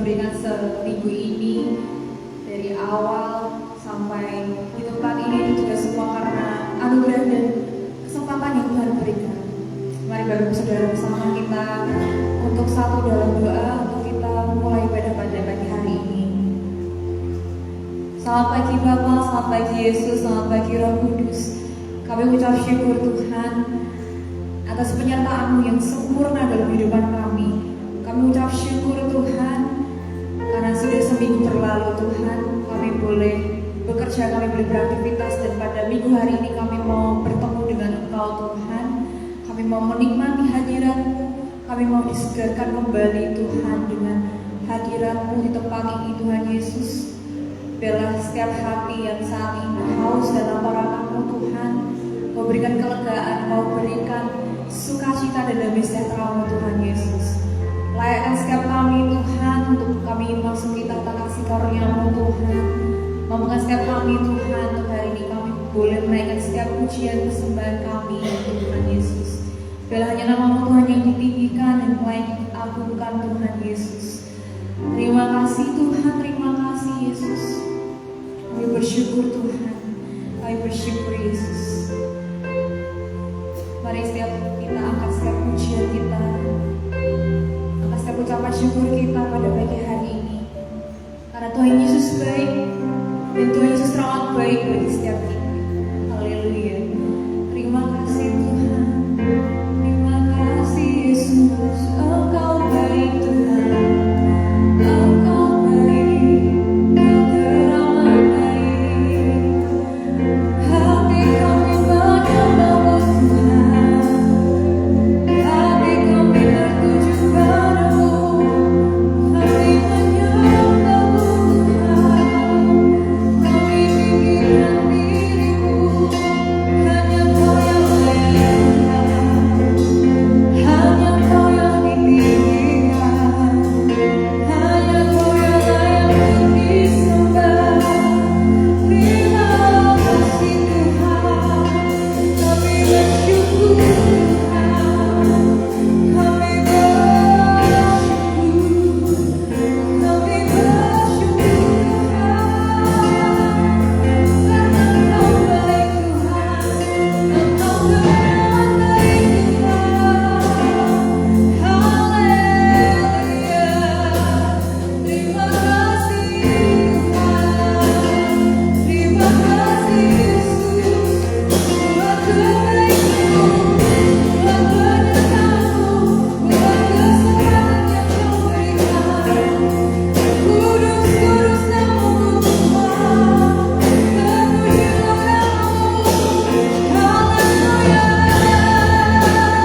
berikan seminggu ini, dari awal sampai di tempat ini, itu juga semua karena anugerah dan kesempatan yang Tuhan berikan. Mari Bapak Saudara bersama kita untuk satu dalam doa untuk kita mulai ibadah pada pagi hari ini. Selamat pagi Bapa, selamat pagi Yesus, selamat pagi Roh Kudus. Kami ucap syukur Tuhan atas penyertaan-Mu yang sempurna dalam kehidupan kami. Kami ucap syukur Tuhan karena sudah seminggu berlalu Tuhan, kami boleh bekerja, kami boleh beraktivitas, dan pada minggu hari ini kami mau bertemu dengan Engkau Tuhan. Kami mau menikmati hadirat-Mu, kami mau disegarkan kembali Tuhan dengan hadirat-Mu di tempat ini Tuhan Yesus. Biarlah setiap hati yang saat ini haus dan lapar akan-Mu Tuhan, Kau berikan kelegaan, Kau berikan sukacita dan damai sejahtera-Mu Tuhan Yesus. Layakkan setiap kami Tuhan untuk kami memasuki tata kasih karunia-Mu Tuhan. Mampukan setiap kami Tuhan untuk hari ini kami boleh menaikkan setiap pujian persembahan kami Tuhan Yesus. Biarlah hanya nama-Mu Tuhan yang ditinggikan dan mulai diagungkan Tuhan Yesus. Terima kasih Tuhan, terima kasih Yesus. Kami bersyukur Tuhan, kami bersyukur Yesus. Mari setiap kita angkat setiap pujian kita, angkat setiap ucapan syukur kita pada pagi hari ini. Karena Tuhan Yesus baik, dan Tuhan Yesus teramat baik bagi setiap kita. Haleluya. Terima kasih Tuhan, terima kasih Yesus. Engkau baik Tuhan, Engkau baik, Engkau teramat baik. Hati kami menyembah-Mu Tuhan, hati kami tertuju padamu, hati menyembah-Mu Tuhan. Kami tinggikan diri-Mu, hanya Kau yang layak, hanya Kau yang ditinggikan, hanya Kau yang layak untuk disembah. Terima kasih Tuhan, kami bersyukur Tuhan, kami bersyukur, kami bersyukur Tuhan, karena Engkau baik Tuhan, Engkau teramat baik Tuhan. Haleluya. Terima kasih Tuhan, terima kasih Yesus. Buat kebaikan-Mu, buat berkat-Mu, buat kesempatan yang Kau berikan. Kudus, kudus nama-Mu Tuhan, terpujilah nama-Mu. Haleluya, dan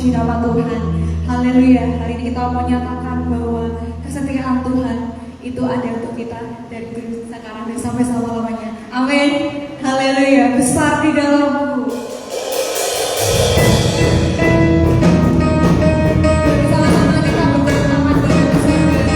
memuji nama Tuhan. Haleluya. Hari ini kita mau nyatakan bahwa kesetiaan Tuhan itu ada untuk kita dari sekarang dan sampai selama-lamanya. Amin. Haleluya. Besar di dalamku. Bersama-sama kita berteman dengan surga.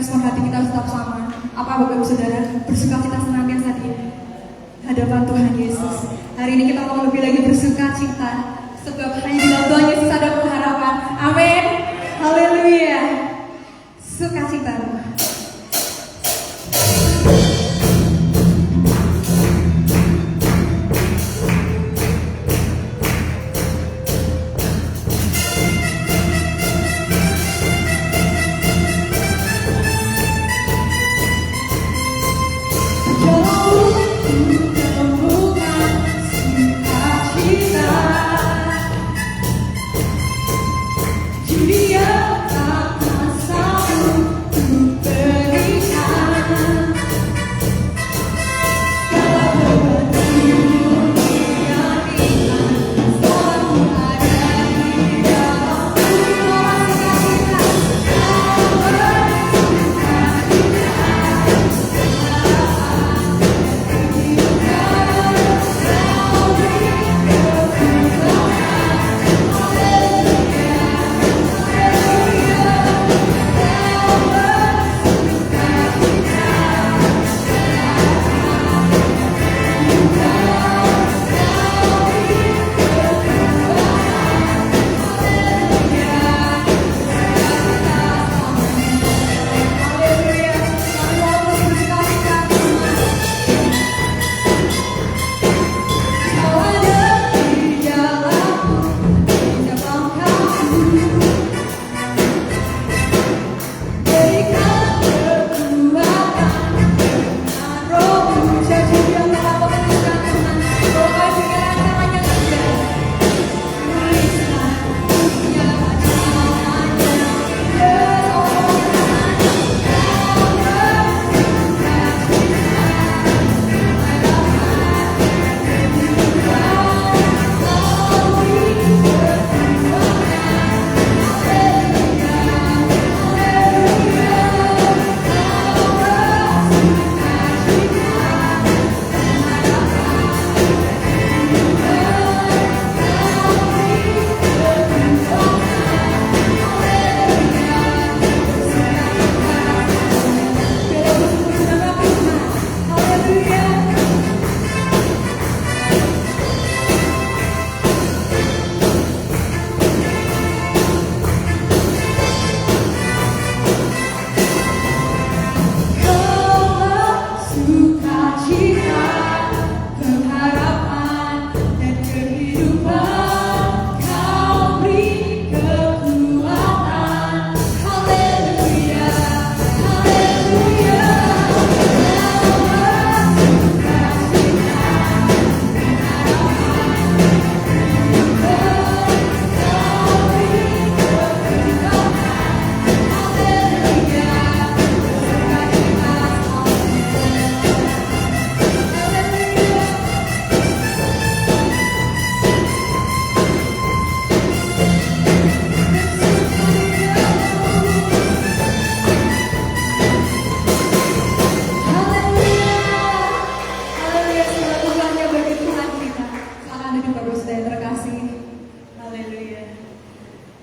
respon hati kita tetap sama. Apa Bapak Ibu Saudara? Bersuka cita senantiasa di hadapan Tuhan Yesus. Hari ini kita mau lebih lagi bersuka cita, sebab hanya di dalam Tuhan Yesus ada pengharapan. Amin. Haleluya. Sukacita.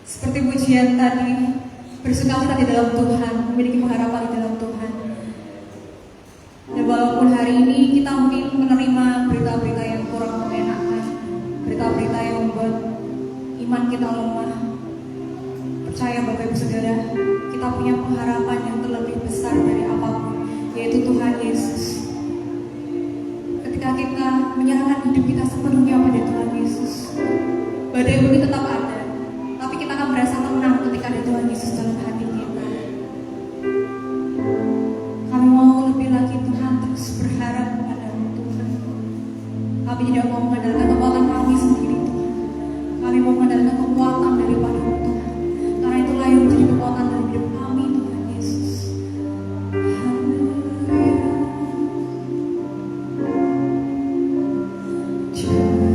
Seperti pujian tadi, bersukacita di dalam Tuhan, memiliki pengharapan di dalam Tuhan. Dan walaupun hari ini kita mungkin menerima berita-berita yang kurang mengenakan, berita-berita yang membuat iman kita lemah, percaya Bapak Ibu Saudara, kita punya pengharapan yang terlebih besar dari apapun, yaitu Tuhan Yesus. Ketika kita menyerahkan hidup kita sepenuhnya pada Tuhan Yesus, badai mungkin tetap ada, tapi kita akan merasa tenang ketika ada Tuhan Yesus dalam hati kita. Kami mau lebih lagi Tuhan terus berharap kepada Tuhan. Kami tidak mau mengandalkan kekuatan kami sendiri Tuhan. Kami mau mengandalkan kekuatan daripada Tuhan. Karena itulah yang menjadi kekuatan dalam hidup kami Tuhan Yesus. Haleluya.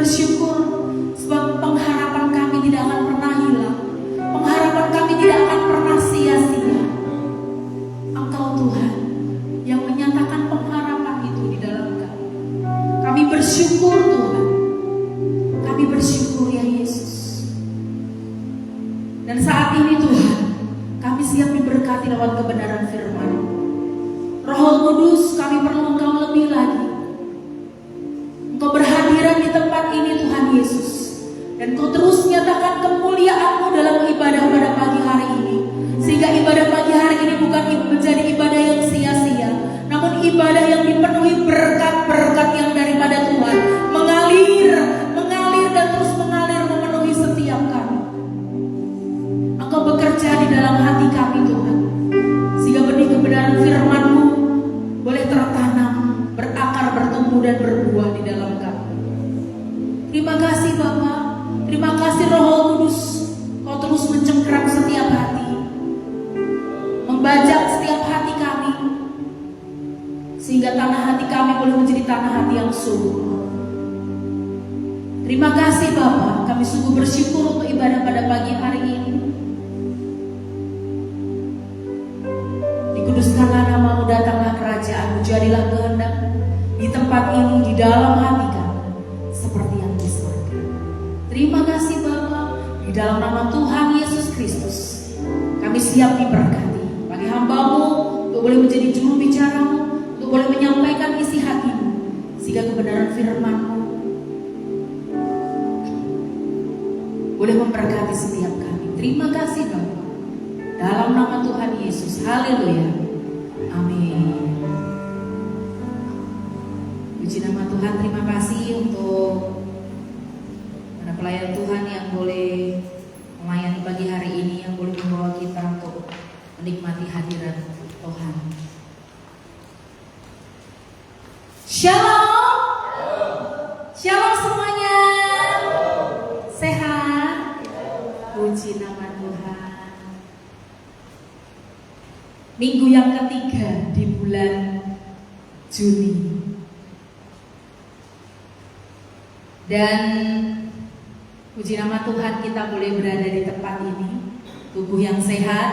bersyukur sebab pengharapan kami tidak akan pernah hilang. Pengharapan kami tidak akan pernah sia-sia. Engkau Tuhan yang menyatakan pengharapan itu di dalam kami. Kami bersyukur Tuhan. Kami bersyukur ya Yesus. Dan saat ini Tuhan, kami siap diberkati lewat kebenaran firman. Roh Kudus, kami perlu Engkau lebih lagi. Engkau berhadiran di tempat ini Tuhan Yesus. Dan Kau terus nyatakan kemuliaan-Mu dalam ibadah pada pagi hari ini. Sehingga ibadah pagi hari ini bukan menjadi ibadah yang sia-sia, namun ibadah yang dipenuhi berkat-berkat yang daripada Tuhan, mengalir dan terus mengalir memenuhi setiap kami. Engkau bekerja di dalam hati kami Tuhan, sehingga benih kebenaran firman-Mu boleh tertanam, berakar, bertumbuh dan berbuah di dalam kami. Terima kasih Bapa, terima kasih Roh Kudus. Kau terus mencengkeram setiap hati, membajak setiap hati kami, sehingga tanah hati kami boleh menjadi tanah hati yang subur. Terima kasih Bapa, kami sungguh bersyukur untuk ibadah pada pagi hari ini. Dikuduskanlah nama-Mu, datanglah kerajaan-Mu, jadilah kehendak di tempat ini, di dalam hati kami, seperti yang di surga. Terima kasih Bapa, di dalam nama Tuhan Yesus Kristus, kami siap diberkati. Bagi hamba-Mu, untuk boleh menjadi juru bicara-Mu, untuk boleh menyampaikan isi hati-Mu, sehingga kebenaran firman-Mu boleh memberkati setiap kami. Terima kasih Bapa, dalam nama Tuhan Yesus. Haleluya. Amin. Puji nama Tuhan. Terima kasih untuk para pelayan Tuhan yang boleh melayani pagi hari ini, yang boleh membawa kita untuk menikmati hadirat Tuhan. Shalom. Shalom semuanya. Sehat. Puji nama Tuhan. Minggu yang ketiga di bulan Juni. Dan puji nama Tuhan, kita boleh berada di tempat ini. Tubuh yang sehat,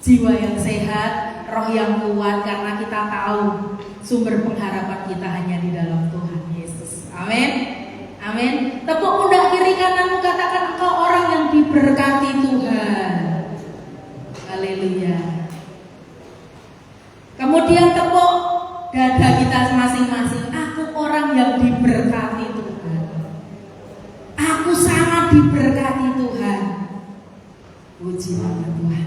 jiwa yang sehat, roh yang kuat, karena kita tahu sumber pengharapan kita hanya di dalam Tuhan Yesus. Amin. Amin. Tepuk pundak kiri kananmu, katakan engkau orang yang diberkati Tuhan. Haleluya. Kemudian tepuk dada kita masing-masing. Aku orang yang diberkati Tuhan. Aku sangat diberkati Tuhan. Puji nama Tuhan.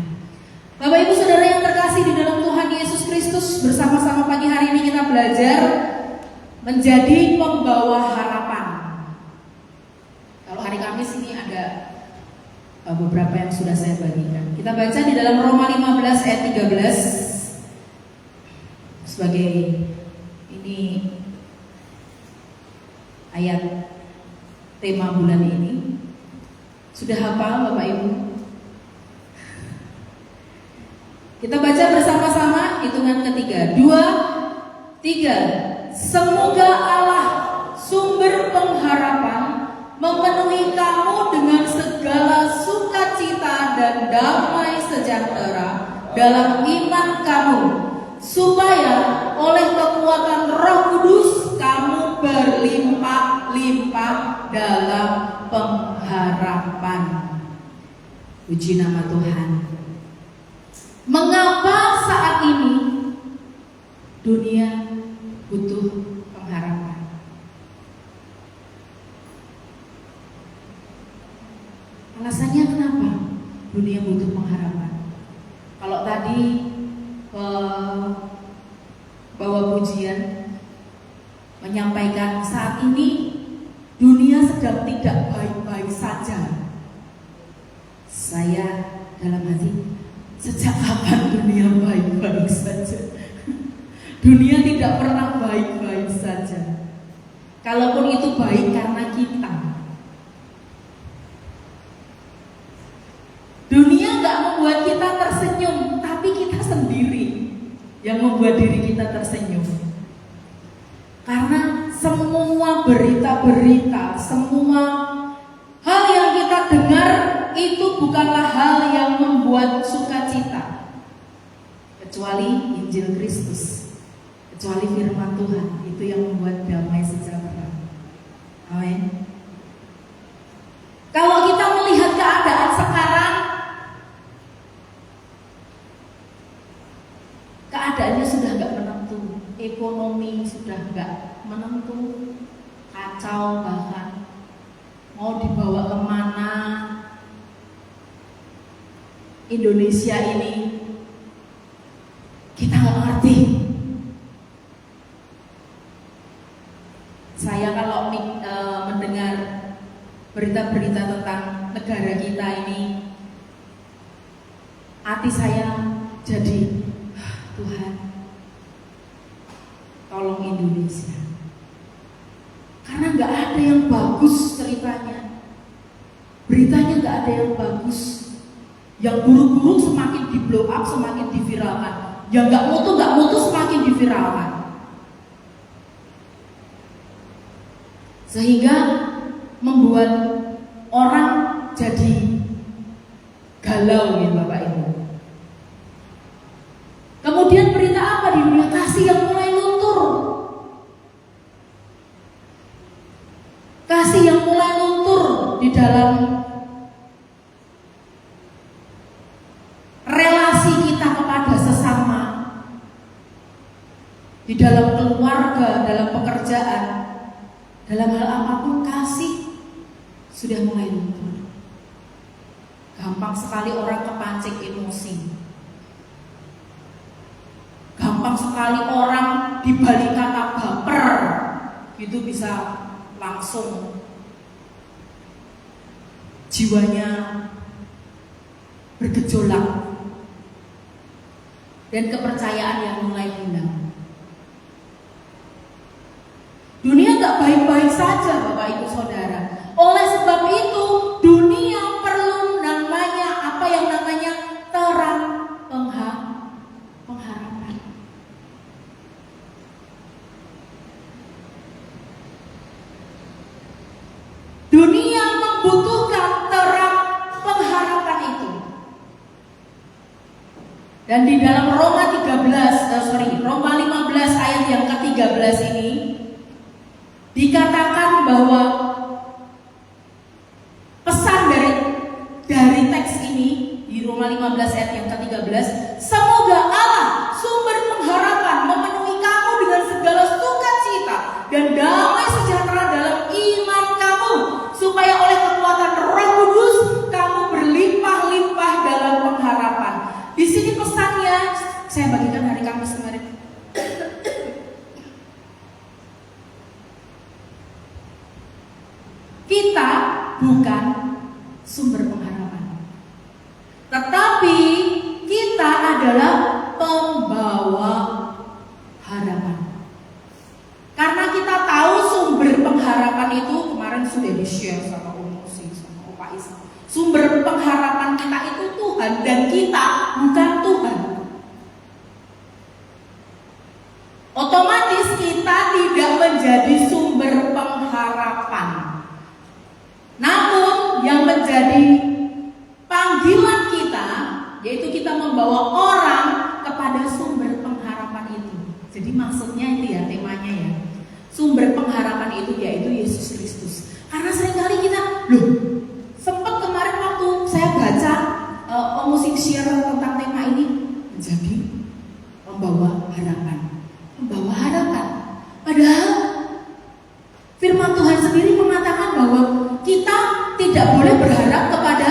Bapak Ibu Saudara yang terkasih di dalam Tuhan Yesus Kristus, bersama-sama pagi hari ini kita belajar menjadi pembawa harapan. Kalau hari Kamis ini ada beberapa yang sudah saya bagikan. Kita baca di dalam Roma 15 ayat 13 sebagai ini ayat tema bulan ini. Sudah hafal Bapak Ibu? Kita baca bersama-sama, hitungan ketiga. 2, 3. Semoga Allah sumber pengharapan memenuhi kamu dengan segala sukacita dan damai sejahtera dalam iman kamu, supaya oleh kekuatan Roh Kudus kamu berlimpah-limpah dalam pengharapan. Puji nama Tuhan. Mengapa saat ini dunia butuh pengharapan? Alasannya kenapa dunia butuh pengharapan? Kalau tadi bawa pujian menyampaikan saat ini dunia sedang tidak baik-baik saja. Saya dalam hati, sejak kapan dunia baik-baik saja? Dunia tidak pernah baik-baik saja. Kalaupun itu baik karena kita. Dunia gak membuat kita tersenyum, tapi kita sendiri yang membuat diri kita tersenyum. Karena semua berita-berita, semua hal yang kita dengar itu bukanlah hal yang membuat sukacita, kecuali Injil Kristus, kecuali firman Tuhan, itu yang membuat damai sejahtera. Amin. Kalau kita melihat keadaan sekarang, keadaannya sudah nggak menentu, ekonomi sudah nggak menentu, kacau, bahkan mau dibawa kemana Indonesia ini kita nggak ngerti. Saya kalau mendengar berita-berita tentang negara kita ini, hati saya jadi, Tuhan, tolong Indonesia. Karena nggak ada yang bagus ceritanya, beritanya nggak ada yang bagus. Yang buruk-buruk semakin di blow up, semakin diviralkan. Yang nggak mutu semakin diviralkan. Sehingga membuat orang jadi galau ya Bapak Ibu. Kemudian berita apa di dunia? Kasih yang mulai luntur. Kasih yang mulai luntur di dalam relasi kita kepada sesama, di dalam keluarga, dalam pekerjaan, dalam hal apapun kasih sudah mulai luntur. Gampang sekali orang kepancing emosi. Gampang sekali orang dibalik kata baper itu bisa langsung jiwanya bergejolak dan kepercayaan yang mulai hilang. Dunia gak baik-baik saja Bapak Ibu Saudara. Oleh sebab itu dunia perlu namanya apa yang namanya terang pengharapan. Dunia membutuhkan terang pengharapan itu. Dan di dalam Roma 15 ayat yang ke-13 ini dikatakan bahwa pesan dari teks ini di Roma 15 ayat yang ke-13, semoga Allah sumber pengharapan memenuhi kamu dengan segala sukacita dan damai sejahtera dalam iman kamu, supaya oleh kekuatan Roh Kudus kamu berlimpah-limpah dalam pengharapan. Di sini pesannya saya bagikan hari Kamis kemarin. Kita bukan sumber pengharapan, tetapi kita adalah pembawa harapan. Karena kita tahu sumber pengharapan itu, kemarin sudah di-share sama Umusi, sama Opa Isa. Sumber pengharapan kita itu Tuhan, dan kita bukan Tuhan. Otomatis kita tidak menjadi sumber pengharapan. Namun yang menjadi panggilan kita, yaitu kita membawa orang kepada sumber pengharapan itu. Jadi maksudnya itu ya, temanya ya, sumber pengharapan itu yaitu Yesus Kristus. Karena seringkali kita, sempat kemarin waktu saya baca musik share tentang tema ini, menjadi membawa harapan. Membawa harapan. Padahal firman Tuhan sendiri mengatakan bahwa kita tidak boleh berharap kepada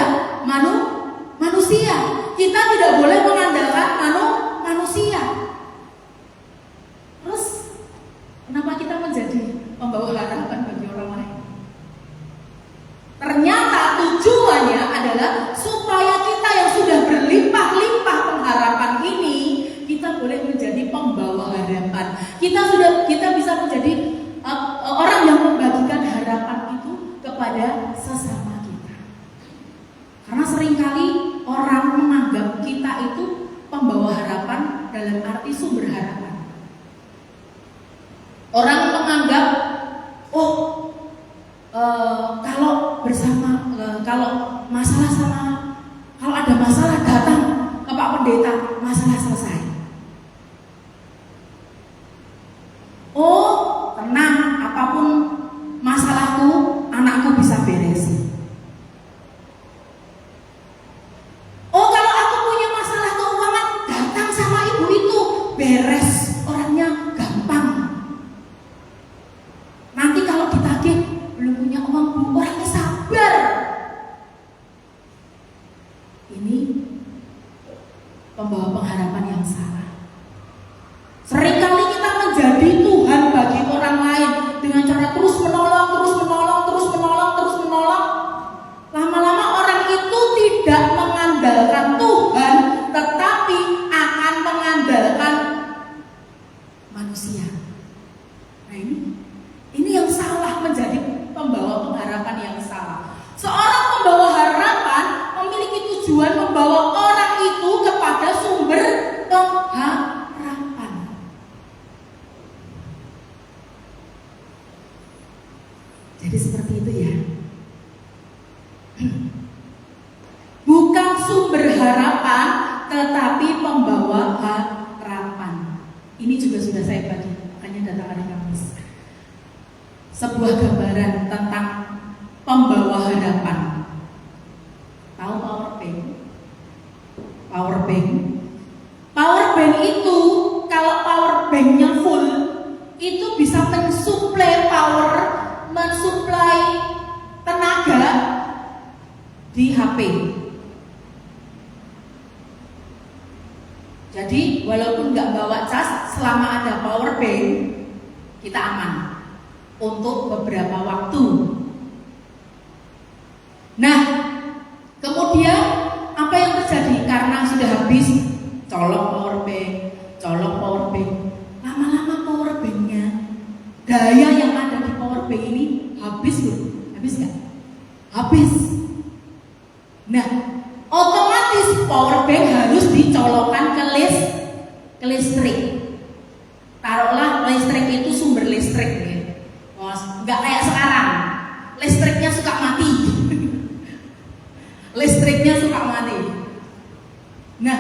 manusia. Kita tidak boleh mengandalkan manusia. Terus kenapa kita menjadi membawa harapan bagi orang lain? Ternyata tujuannya adalah supaya kita yang sudah berlimpah-limpah pengharapan ini, kita boleh menjadi pembawa harapan. Kita bisa menjadi orang yang membagikan harapan itu kepada sesama kita. Karena seringkali orang menganggap kita itu pembawa harapan dalam arti sumber harapan. Orang menganggap, oh kalau bersama kalau ada masalah datang ke Pak Pendeta, masalah selesai. Oh, tenang, apapun masalahku, anakku bisa beresin. Oh, kalau aku punya masalah keuangan, datang sama ibu itu, beres, orangnya gampang. Nanti kalau ditagih, belum punya uang, bu, orangnya sabar. Ini pembawa pengharapan yang salah. Seringkali kita menjadi Tuhan bagi orang lain dengan cara terus menolong. Lama-lama orang itu tidak mengandalkan Tuhan, tetapi akan mengandalkan manusia. Nah, ini yang salah, menjadi pembawa pengharapan yang salah. Seorang pembawa harapan memiliki tujuan membawa orang itu kepada sumber pengharapan. Jadi seperti itu ya. Bukan sumber harapan, tetapi pembawa harapan. Ini juga sudah saya bagi, makanya datang hari Kamis. Sebuah gambaran tentang pembawa harapan. Tahu power bank? Power bank itu, kalau power banknya full, itu bisa mensuplai power, mensuplai tenaga di HP. Jadi walaupun nggak bawa cas, selama ada power bank, kita aman untuk beberapa waktu. Nah, kemudian apa yang terjadi? Karena sudah habis, colok power bank. Lama-lama power banknya, daya yang ada di power bank ini habis loh. Habis nggak? Habis. Nah, otomatis power bank harus dicolokkan ke listrik. Taruhlah listrik itu sumber listrik ya. Nggak kayak sekarang, listriknya suka mati. Nah,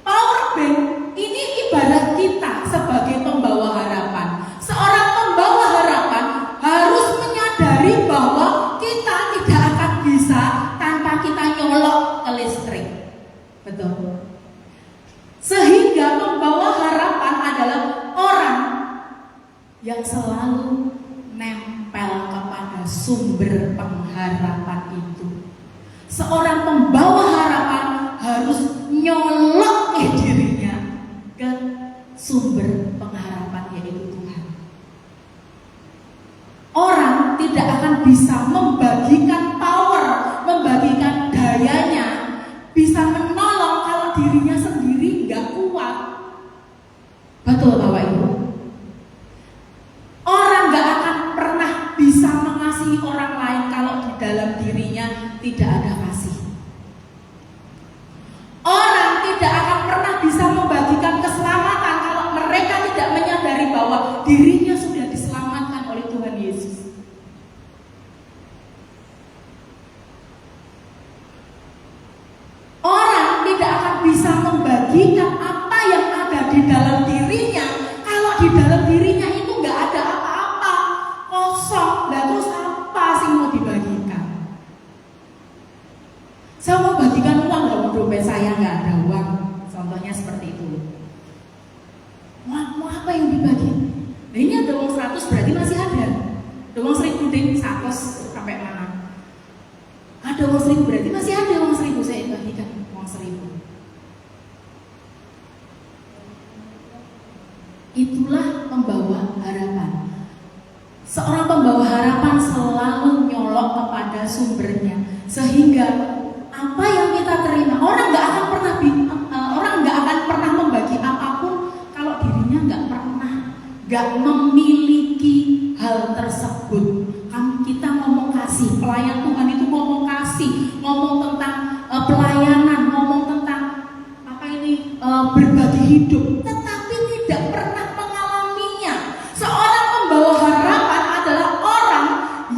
power bank ini ibarat kita sebagai pembawa harapan. Seorang pembawa harapan harus menyadari bahwa kita tidak akan bisa tanpa kita nyolok ke listrik. Betul. Sehingga pembawa harapan adalah orang yang selalu nempel kepada sumber pengharapan itu. Seorang pembawa harapan harus nyolok dirinya ke sumber pengharapan, yaitu Tuhan. Orang tidak akan bisa membagikan power, membagikan dayanya, bisa menolong kalau dirinya sendiri nggak kuat. Betul Bapak Ibu? Orang nggak akan pernah bisa mengasihi orang lain kalau di dalam dirinya tidak ada kasih. Orang tidak akan pernah bisa membagikan keselamatan kalau mereka tidak menyadari bahwa dirinya sudah diselamatkan oleh Tuhan Yesus. Orang tidak akan bisa membagikan apa yang ada di dalam dirinya kalau di dalam dirinya itu nggak ada apa-apa, kosong. Lah terus apa sih mau dibagikan? Saya mau bagikan uang, dalam dompet saya nggak ada uang, contohnya seperti itu. Mau apa yang dibagi? Nah, ini ada uang 100 berarti masih ada. Ada uang 1000 ding, 100 sampai mana? Ada uang 1000 berarti masih ada uang 1000, saya bagikan uang 1000. Itulah pembawa harapan. Seorang pembawa harapan selalu nyolok kepada sumbernya, sehingga apa yang kita terima, orang nggak akan pernah membagi apapun kalau dirinya nggak memiliki hal tersebut. Kita ngomong kasih, pelayan Tuhan itu ngomong kasih, ngomong tentang pelayanan, ngomong tentang berbagi hidup, tetapi tidak pernah mengalaminya. Seorang pembawa harapan adalah orang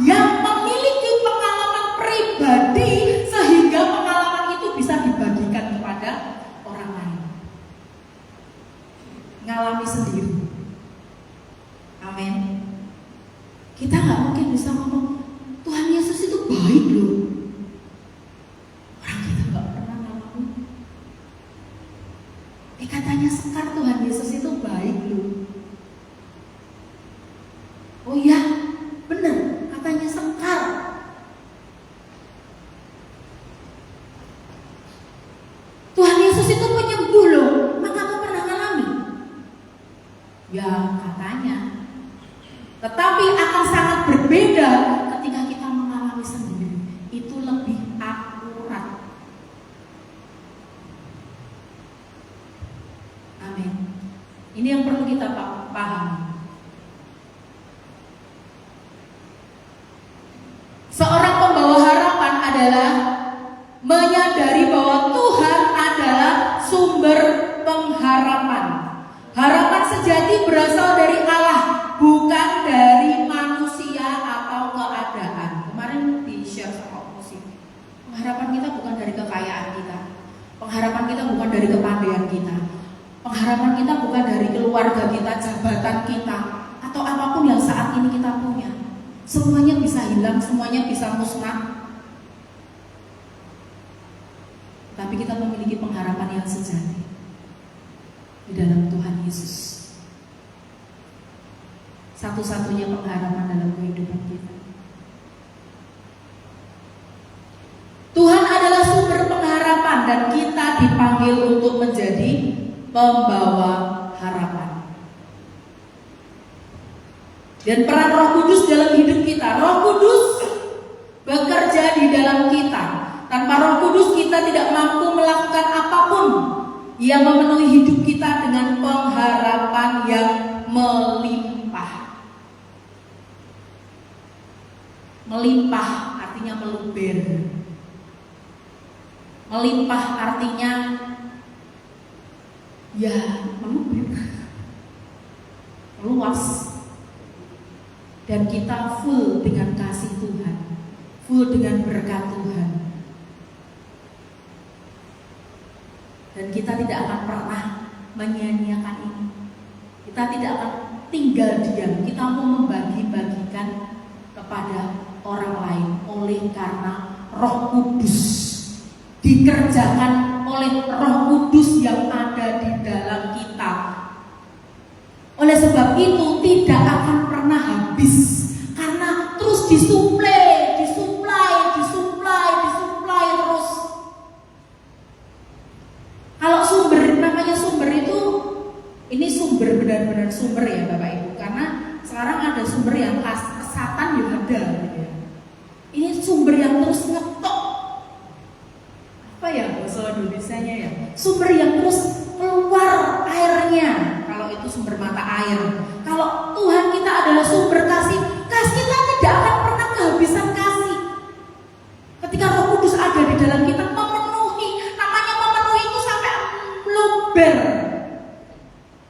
yang Seorang pembawa harapan adalah menyadari bahwa Tuhan adalah sumber pengharapan. Harapan sejati berasal dari Allah, bukan dari manusia atau keadaan. Kemarin di-share sama musik. Pengharapan kita bukan dari kekayaan kita. Pengharapan kita bukan dari kepandaian kita. Pengharapan kita bukan dari keluarga kita, jabatan kita, atau apapun yang saat ini kita punya. Semuanya bisa hilang, semuanya bisa musnah. Tapi kita memiliki pengharapan yang sejati di dalam Tuhan Yesus. Satu-satunya pengharapan dalam kehidupan kita. Tuhan adalah sumber pengharapan dan kita dipanggil untuk menjadi pembawa harapan. Dan peran Roh Kudus dalam hidup kita. Roh Kudus bekerja di dalam kita. Tanpa Roh Kudus kita tidak mampu melakukan apapun yang memenuhi hidup kita dengan pengharapan yang melimpah. Melimpah artinya meluber. Melimpah artinya ya meluber, meluas. Dan kita full dengan kasih Tuhan, full dengan berkat Tuhan. Dan kita tidak akan pernah menyia-nyiakan ini. Kita tidak akan tinggal diam. Kita mau membagi-bagikan kepada orang lain oleh karena Roh Kudus dikerjakan oleh Roh Kudus yang ada di dalam kita. Oleh sebab itu tidak akan pernah habis karena terus disuplai terus. Kalau sumber, namanya sumber itu, ini sumber benar-benar sumber ya Bapak Ibu. Karena sekarang ada sumber yang kesatan ya ada gitu ya. Ini sumber yang terus ngetok. Apa ya bahasa Indonesianya ya? Sumber yang terus keluar airnya. Kalau itu sumber mata air. Kalau Tuhan kita adalah sumber kasih, kasih kita tidak akan pernah kehabisan kasih. Ketika Roh Kudus ada di dalam kita, memenuhi, namanya memenuhi itu sampai meluber,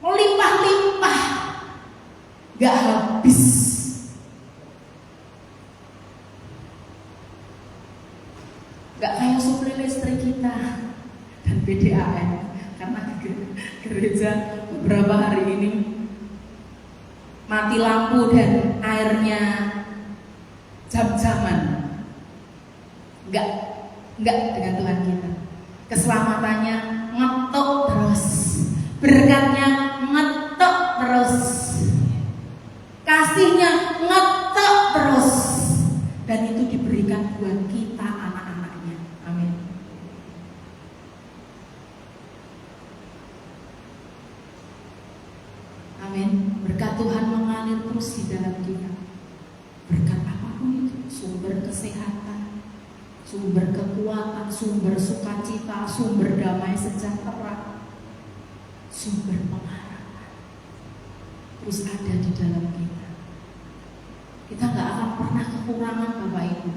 melimpah-limpah, gak habis. Gak kayak supir listrik kita dan PDAM. Karena gereja beberapa hari ini mati lampu dan airnya jam-jaman. Enggak dengan Tuhan kita. Keselamatannya ngetok terus, berkatnya ngetok terus, kasihnya ngetok terus, dan itu diberikan buat kita anak-anaknya. Amin. Amin. Berkat Tuhan mengalir terus di dalam kita. Berkat apapun itu, sumber kesehatan, sumber kekuatan, sumber sukacita, sumber damai sejahtera, sumber pengharapan terus ada di dalam kita. Kita gak akan pernah kekurangan Bapak Ibu.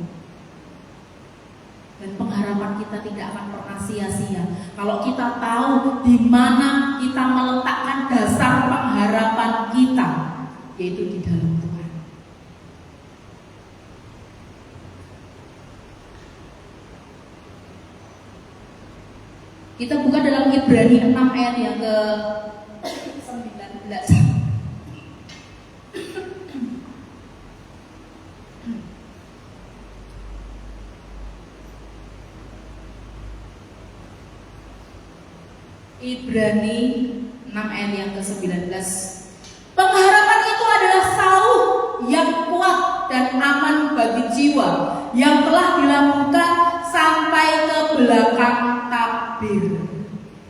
Dan pengharapan kita tidak akan pernah sia-sia kalau kita tahu di mana kita meletakkan dasar pengharapan kita, yaitu di dalam Tuhan. Kita buka dalam Ibrani 6 ayat yang ke-19. Ibrani 6 ayat yang ke-19. Pengharapan itu adalah sauh yang kuat dan aman bagi jiwa yang telah dilakukan sampai ke belakang tabir.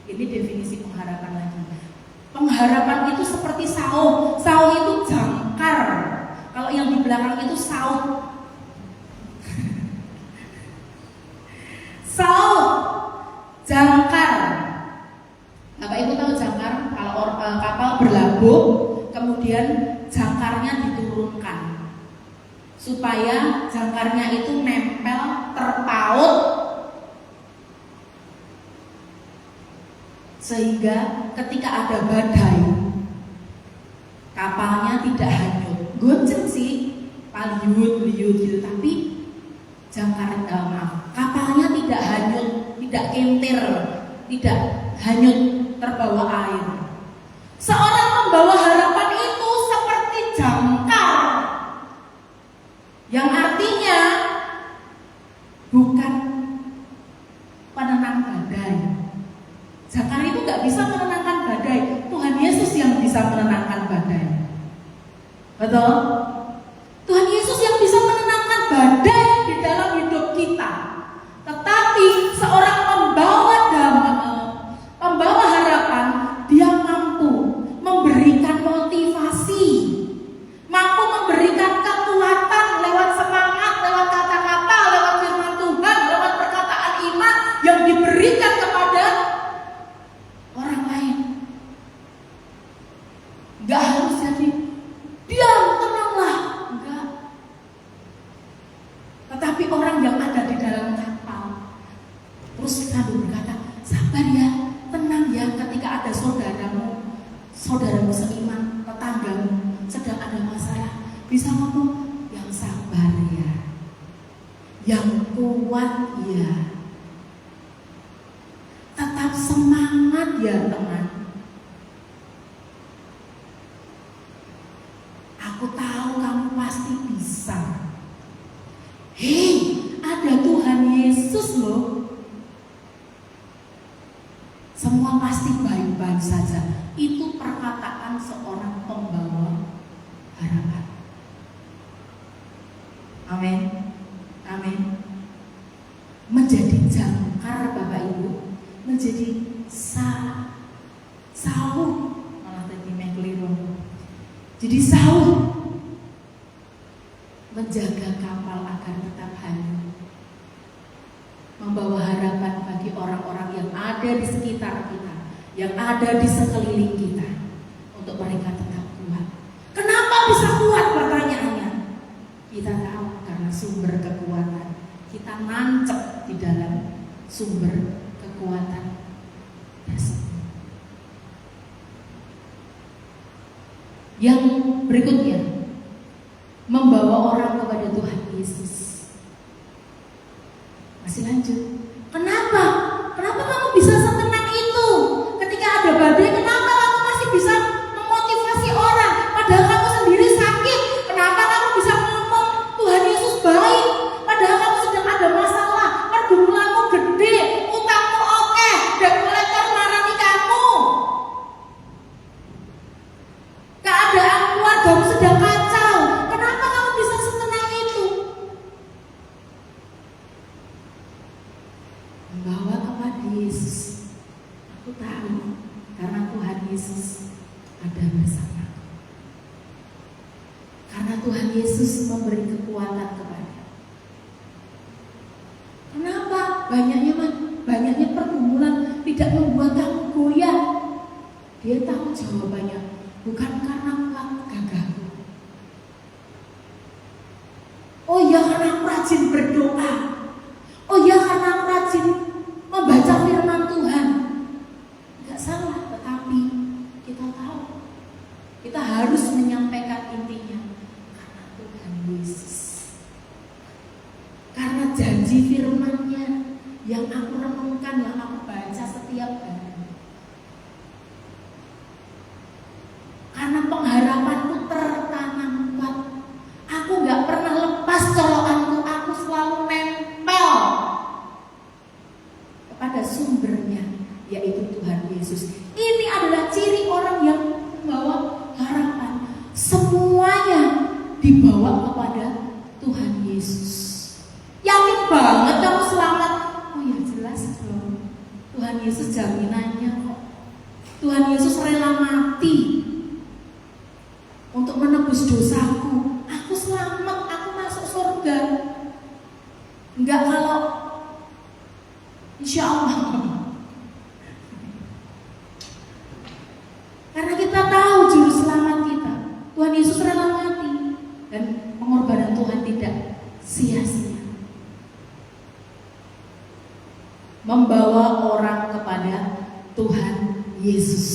Ini definisi pengharapan lagi. Pengharapan itu seperti sauh. Sauh itu jangkar. Kalau yang di belakang itu sauh. Sauh jangkar. Bapak Ibu tahu jangkar? Kalau kapal berlabuh, kemudian jangkarnya diturunkan supaya jangkarnya itu nempel, terpaut, sehingga ketika ada badai kapalnya tidak hanyut. Gonceng sih, liut gitu, tapi kapalnya tidak hanyut, tidak kentir, tidak hanyut terbawa air. Seorang pembawa harapan itu seperti jangkar, yang artinya bukan penenang badai. Jangkar itu gak bisa menenangkan badai. Tuhan Yesus yang bisa menenangkan badai. Betul? Tuhan Yesus yang bisa menenangkan badai di dalam hidup kita. Tetapi seorang pembawa harapan, dia mampu memberikan motivasi, mampu memberikan kekuatan lewat semangat, lewat kata-kata, lewat firman Tuhan, lewat perkataan iman yang diberikan kepada orang lain. Gak harus jadi diam, tenanglah, enggak. Tetapi orang yang ada di dalam kapal terus sambil berkata, sabar ya, tenang ya, ketika ada saudaramu seiman, tetanggamu sedang ada masalah, bisa ngomong, yang sabar ya, yang kuat ya, tetap semangat ya teman. Aku tahu kamu pasti bisa. Hei, ada Tuhan Yesus loh. Semua pasti baik-baik saja. Itu perkataan seorang pembawa harapan. Amin. Amin. Menjadi jangkar Bapak Ibu, menjadi sauh, malah tadi keliru. Jadi sauh, menjaga kapal agar tetap hanyut, membawa harapan bagi orang-orang yang ada di sekitar kita, yang ada di sekeliling kita, untuk mereka tetap kuat. Kenapa bisa kuat? Pertanyaannya, kita tahu karena sumber kekuatan. Kita nancep di dalam sumber kekuatan tersebut. Yang berikutnya, membawa orang kepada Tuhan Yesus. Masih lanjut. Kenapa? Kenapa kamu bisa setenang itu? Ketika ada badai, kenapa kamu masih bisa memotivasi orang? Padahal kamu sendiri sakit. Kenapa kamu bisa ngomong Tuhan Yesus baik? Padahal kamu sedang ada masalah, pergumulanmu gede, utangmu oke, dan kolektor marani kamu. Keadaan keluargamu sedang kacau. Kenapa kamu bisa setenang itu? Membawa kepada Yesus. Aku tahu karena Tuhan Yesus ada bersamaku. Karena Tuhan Yesus memberi kekuatan kepada. Kenapa? Banyaknya pergumulan tidak membuat kamu goyah. Dia tahu jawabannya. Bukan karena kamu gagah. Oh ya, karena aku rajin berdoa. Oh ya, karena aku rajin membaca firman Tuhan. Enggak salah, tetapi kita tahu kita harus menyampaikan intinya karena Tuhan Yesus. Karena janji firman-Nya yang aku renungkan, yang aku baca setiap hari. Karena pengharapanku tertanam kuat. Aku gak pernah lepas colokanku. Aku selalu nempel kepada sumbernya, yaitu Tuhan Yesus. Ini adalah ciri orang yang membawa harapan. Semuanya dibawa kepada Tuhan Yesus. Yakin banget kamu selamat? Oh ya jelas dong. Tuhan Yesus jaminannya kok. Tuhan Yesus rela mati untuk menebus dosaku. Aku selamat, aku masuk surga. Enggak kalau insya Allah. Karena kita tahu juru selamat kita, Tuhan Yesus rela mati, dan pengorbanan Tuhan tidak sia-sia. Membawa orang kepada Tuhan Yesus.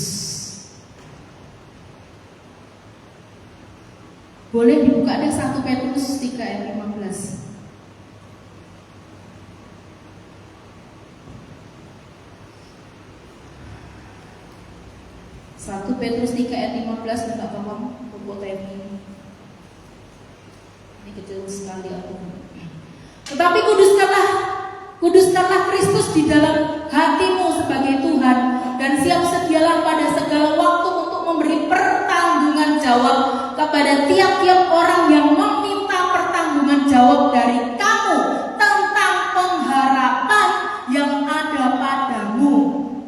Boleh dibuka deh 1 Petrus 3 ayat 15. 1 Petrus 3 ayat 15, minta tolong buku Temi. Ini kecil sekali aku. Tetapi kuduskanlah Kristus di dalam hatimu sebagai Tuhan, dan siap sedialah pada segala waktu untuk memberi pertanggungan jawab kepada tiap-tiap orang yang meminta pertanggungan jawab dari kamu tentang pengharapan yang ada padamu.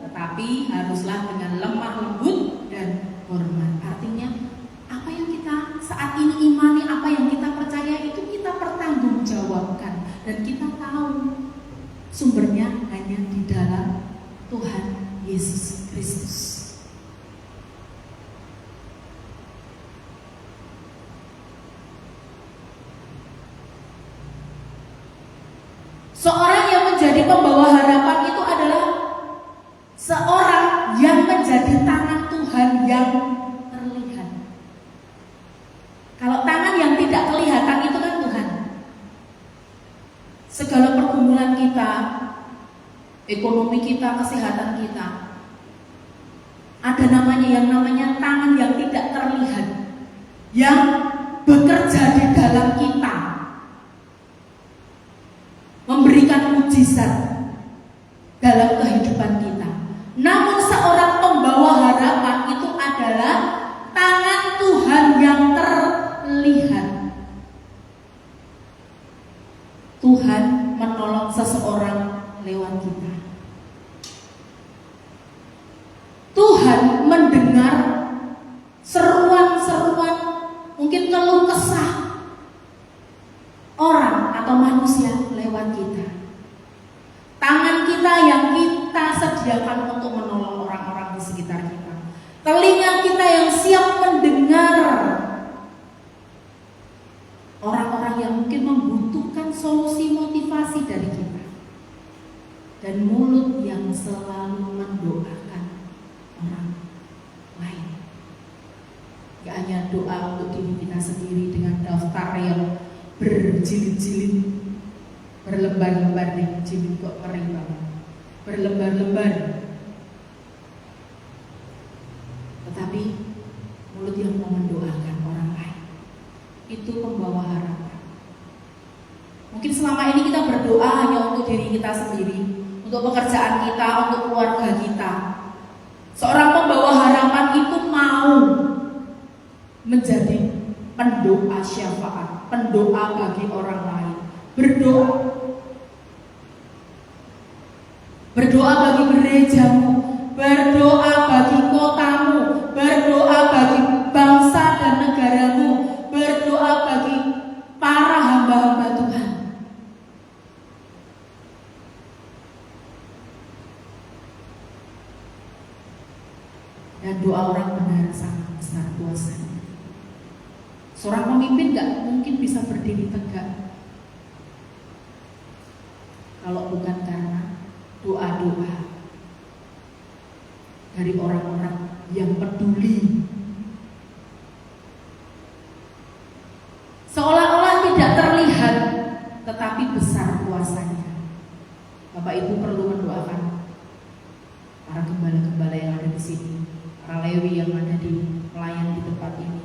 Tetapi haruslah dengan lemah lembut dan hormat. Artinya apa yang kita saat ini imani, apa yang kita percaya itu kita pertanggungjawabkan, dan kita tahu sumbernya hanya di dalam Tuhan Yesus Kristus. Seorang yang menjadi pembawa harapan itu adalah seorang yang menjadi tangan Tuhan yang terlihat. Kalau tangan yang tidak kelihatan itu kan Tuhan. Segala pergumulan kita, ekonomi kita, kesehatan kita, ada yang namanya tangan yang tidak terlihat, yang bekerja di dalam kita, memberikan mujizat dalam kehidupan kita. Namun seorang pembawa harapan itu adalah tangan Tuhan yang terlihat. Tuhan menolong seseorang lewat kita. Tuhan mendengar seruan-seruan, mungkin keluh kesah orang atau manusia lewat kita. Tangan kita yang kita sediakan untuk menolong orang-orang di sekitar kita. Telinga kita yang siap mendengar orang-orang yang mungkin membutuhkan solusi motivasi dari kita. Dan mulut yang selalu mendoakan orang lain. Gak hanya doa untuk diri kita sendiri dengan daftar yang berjilid-jilid, berlembar-lembar deh, jilid kok kering banget, berlembar-lembar. Tetapi mulut yang mau mendoakan orang lain, itu pembawa harapan. Mungkin selama ini kita berdoa hanya untuk diri kita sendiri, untuk pekerjaan kita, untuk keluarga kita. Seorang pembawa harapan itu mau menjadi pendoa syafaat, pendoa bagi orang lain, berdoa bagi gerejamu, berdoa bagi kotamu, berdoa bagi bangsa dan negaramu, berdoa bagi para hamba-hamba Tuhan. Dan doa orang benar sangat besar kuasanya. Seorang pemimpin gak mungkin bisa berdiri tegak kalau bukan karena doa-doa dari orang-orang yang peduli. Seolah-olah tidak terlihat, tetapi besar kuasanya. Bapak Ibu perlu mendoakan para gembala-gembala yang ada di sini, para Lewi yang ada di pelayan di tempat ini,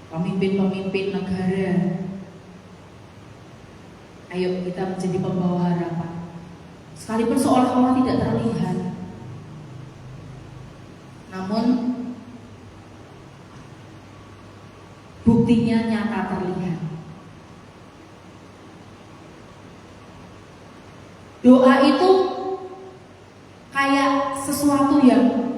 pemimpin-pemimpin negara. Ayo kita menjadi pembawa harapan, sekalipun seolah-olah tidak terlihat, namun buktinya nyata terlihat. Doa itu kayak sesuatu yang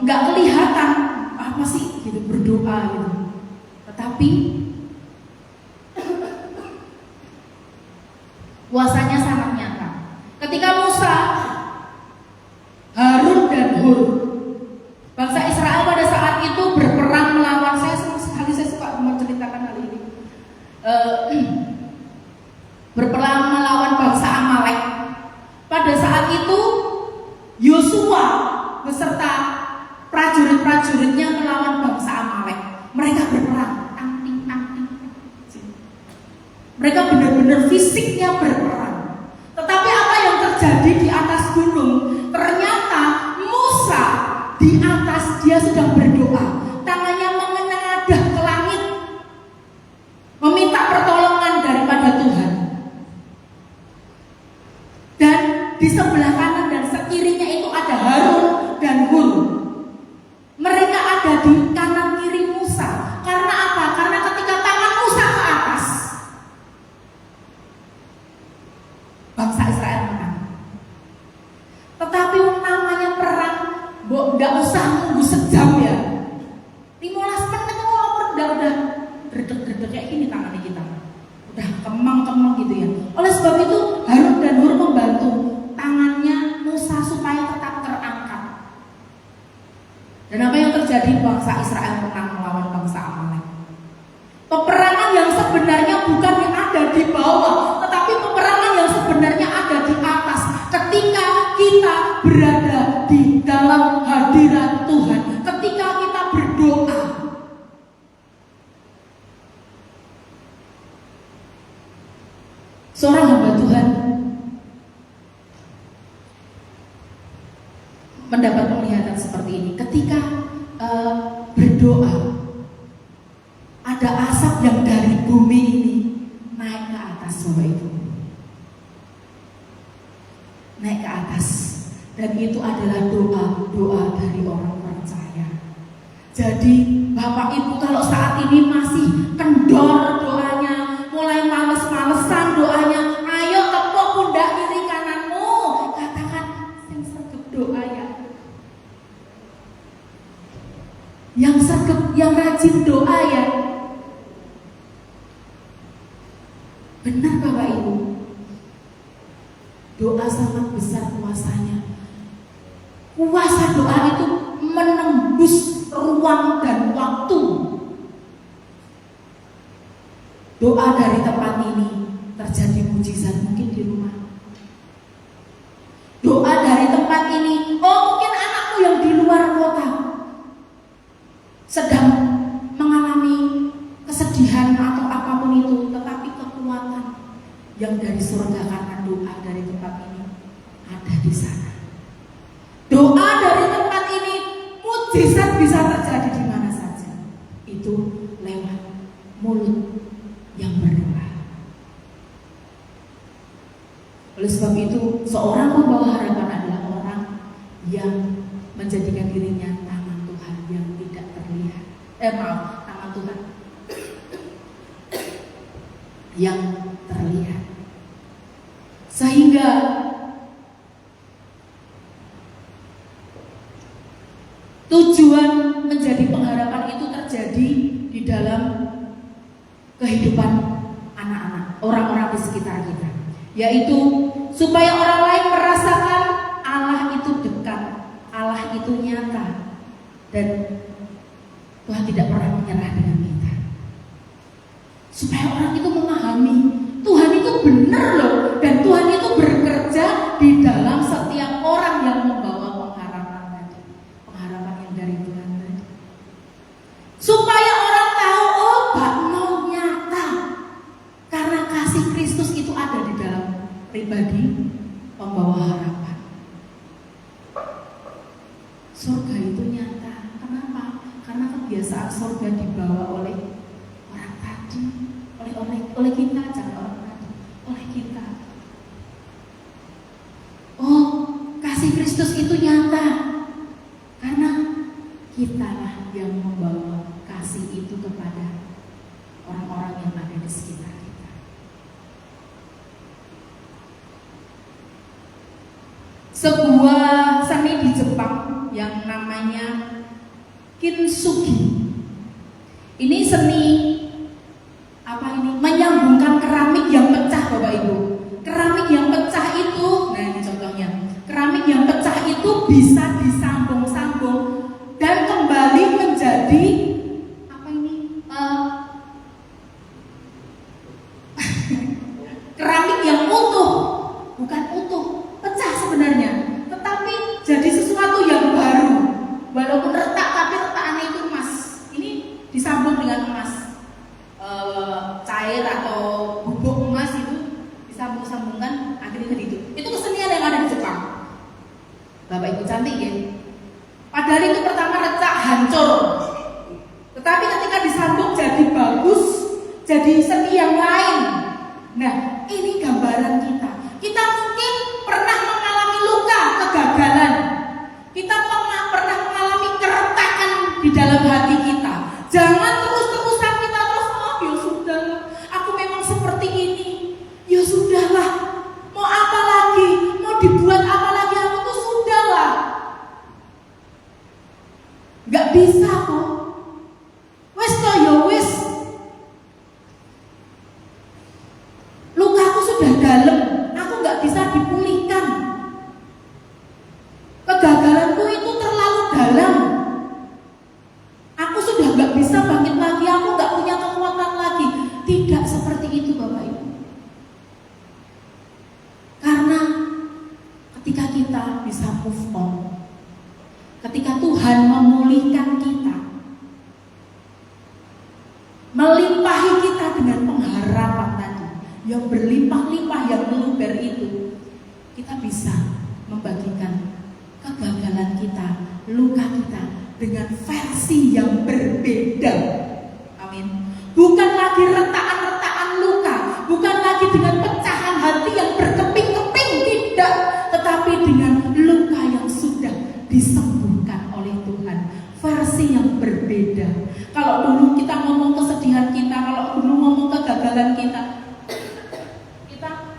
nggak kelihatan apa sih gitu, berdoa gitu, tetapi kuasanya sangat nyata. Ketika Musa, Harun dan Hur, bangsa Israel fisiknya berperang. Tetapi apa yang terjadi di atas gunung? Ternyata Musa di atas dia sedang berdoa, tangannya menengadah ke langit, meminta pertolongan daripada Tuhan. Dan di sebelah kanan dan sekirinya itu ada Harun dan Hur. Mereka ada di kanan kiri Musa. Karena apa? Karena ketika tangan Musa ke atas, bangsa Israel menang. Tetapi namanya perang, nggak usah nunggu sejam ya. 15 menit udah redek-redek kayak gini tangannya kita. Udah kemang-kemang gitu ya. Oleh sebab itu Harun dan Hur membantu tangannya Musa supaya tetap terangkat. Dan apa yang terjadi? Bangsa Israel menang melawan bangsa Amalek. Peperangan yang sebenarnya bukan yang ada di bawah, tetapi peperangan yang sebenarnya ada di atas. Ketika kita berada di dalam hadirat Tuhan, ketika kita berdoa, seorang hamba Tuhan mendapat penglihatan seperti ini. Ketika berdoa, ada asap yang dari bumi ini naik ke atas, Bapak Ibu. Naik ke atas. Dan itu adalah doa dari orang percaya. Jadi Bapak Ibu kalau saat ini masih kendor doanya, mulai males-malesan doanya, ayo tepuk pundak kiri kananmu, katakan sing sregep doa ya. Yang sregep, yang rajin doa ya. Benar Bapak Ibu, doa sangat besar kuasanya. Kuasa doa itu menembus ruang dan waktu. Doa dari tempat ini terjadi mujizat mungkin di rumah. Doa dari tempat ini, mungkin anakku yang di luar kota sedang mengalami kesedihan atau apapun itu, tetapi kekuatan yang dari surga karena doa dari tempat ini ada di sana. Doa dari tempat ini, mujizat bisa terjadi di mana saja. Itu lewat mulut yang berdoa. Oleh sebab itu, seorang pembawa harapan adalah orang yang menjadikan dirinya tangan Tuhan yang tidak terlihat. Tangan Tuhan yang terlihat. Sehingga tujuan menjadi pengharapan itu terjadi di dalam kehidupan anak-anak, orang-orang di sekitar kita, yaitu supaya orang lain merasakan Allah itu dekat, Allah itu nyata, dan Tuhan tidak pernah menyerah dengan kita. Supaya orang itu memahami Tuhan itu benar loh, dan Tuhan itu bekerja di dalam setiap orang yang membawa pengharapan tadi, pengharapan yang dari Tuhan tadi. Supaya orang tahu, bakno nyata, karena kasih Kristus itu ada di dalam pribadi pembawa harapan. Surga itu nyata. Kenapa? Karena kebiasaan surga dibawa oleh orang tadi, oleh kita, jangan orang tadi, oleh kita. Kasih Kristus itu nyata karena kitalah yang membawa kasih itu kepada orang-orang yang ada di sekitar kita. Sebuah seni di Jepang yang namanya kintsugi. Ini seni menyambungkan keramik yang pecah, Bapak Ibu. Keramik yang pecah itu, nah ini contohnya. Keramik yang pecah itu bisa disambung-sambung dan kembali menjadi keramik yang utuh. Bukan utuh, pecah sebenarnya, tetapi jadi sesuatu yang baru. Walaupun retak, tapi retakannya itu emas. Ini disambung dengan emas. jadi seni yang lain. Nah, ini gambaran kita. Kita mungkin pernah mengalami luka, kegagalan. Kita pernah mengalami keretakan di dalam hati kita. Jangan terus-terusan kita terus, oh ya sudahlah, aku memang seperti ini. Ya sudahlah, mau apa lagi? Mau dibuat apa lagi? Aku tuh sudahlah. Gak bisa kok. Wes toh ya wes. Lukaku sudah dalam, aku gak bisa dipulihkan. Kegagalanku itu terlalu dalam. Aku sudah gak bisa bangkit lagi, aku gak punya kekuatan lagi. Tidak seperti itu Bapak Ibu. Karena ketika kita bisa move on, ketika Tuhan memulihkan kita, melimpahi kita dengan pengharapan tadi yang berlimpah-limpah, yang meluber itu, kita bisa membagikan kegagalan kita, luka kita dengan versi yang berbeda. Amin. Bukan lagi retakan-retakan luka, bukan lagi dengan pecahan hati yang berkeping-keping, tidak, tetapi dengan luka yang sudah disembuhkan oleh Tuhan, versi yang berbeda. Kalau dulu kita ngomong kesedihan kita, kalau dulu ngomong kegagalan kita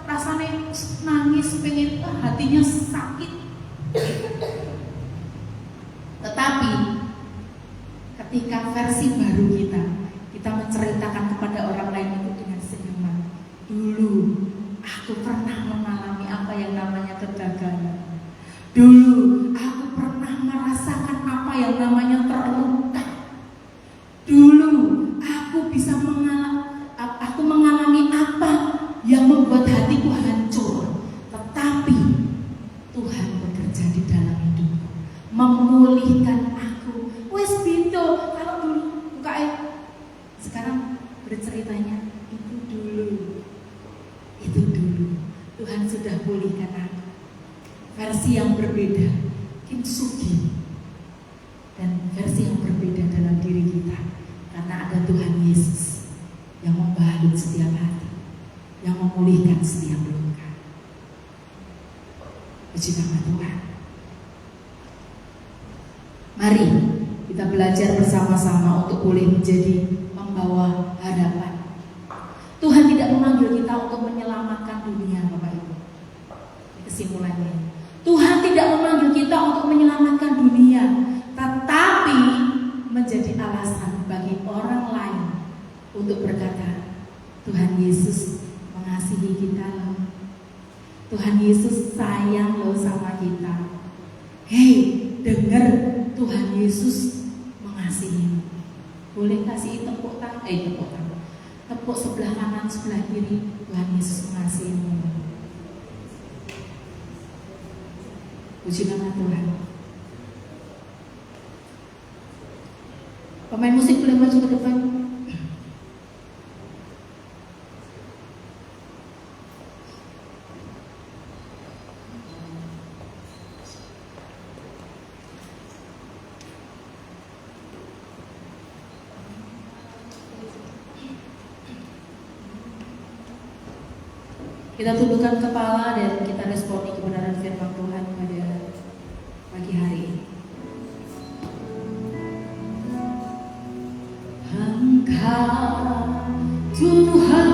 rasanya nangis, pengen hatinya sakit. Tetapi ketika versi baru kita menceritakan kepada orang lain itu dengan senyuman. Dulu aku pernah mengalami apa yang namanya kegagalan. Dulu aku pernah merasakan apa yang namanya terluka. Dulu aku bisa mengalami apa yang membuat hatiku hancur. Tetapi Tuhan bekerja di dalam hidupku, memulihkan aku. Wes pintu, kalau dulu buka sekarang berceritanya itu dulu. Tuhan sudah pulihkan aku. Versi yang berbeda, kintsugi, dan versi yang berbeda dalam diri kita, karena ada Tuhan Yesus yang membalut setiap hati, yang memulihkan setiap luka. Puji nama Tuhan. Mari kita belajar bersama-sama untuk boleh menjadi membawa harapan. Tuhan tidak memanggil kita untuk menyelamatkan dunia, Bapak Ibu. Kesimpulannya, Tuhan tidak memanggil kita untuk menyelamatkan dunia, tetapi menjadi alasan bagi orang lain untuk berkata, Tuhan Yesus mengasihi kita loh. Tuhan Yesus sayang loh sama kita. Hei, dengar, Tuhan Yesus mengasihi. Boleh kasih tepuk tangan, tepuk sebelah kanan, sebelah kiri. Tuhan Yesus mengasihimu. Puji nama Tuhan. Pemain musik boleh maju ke depan. Kita tundukkan kepala dan kita responi kebenaran firman Tuhan pada pagi hari ini. Engkau Tuhan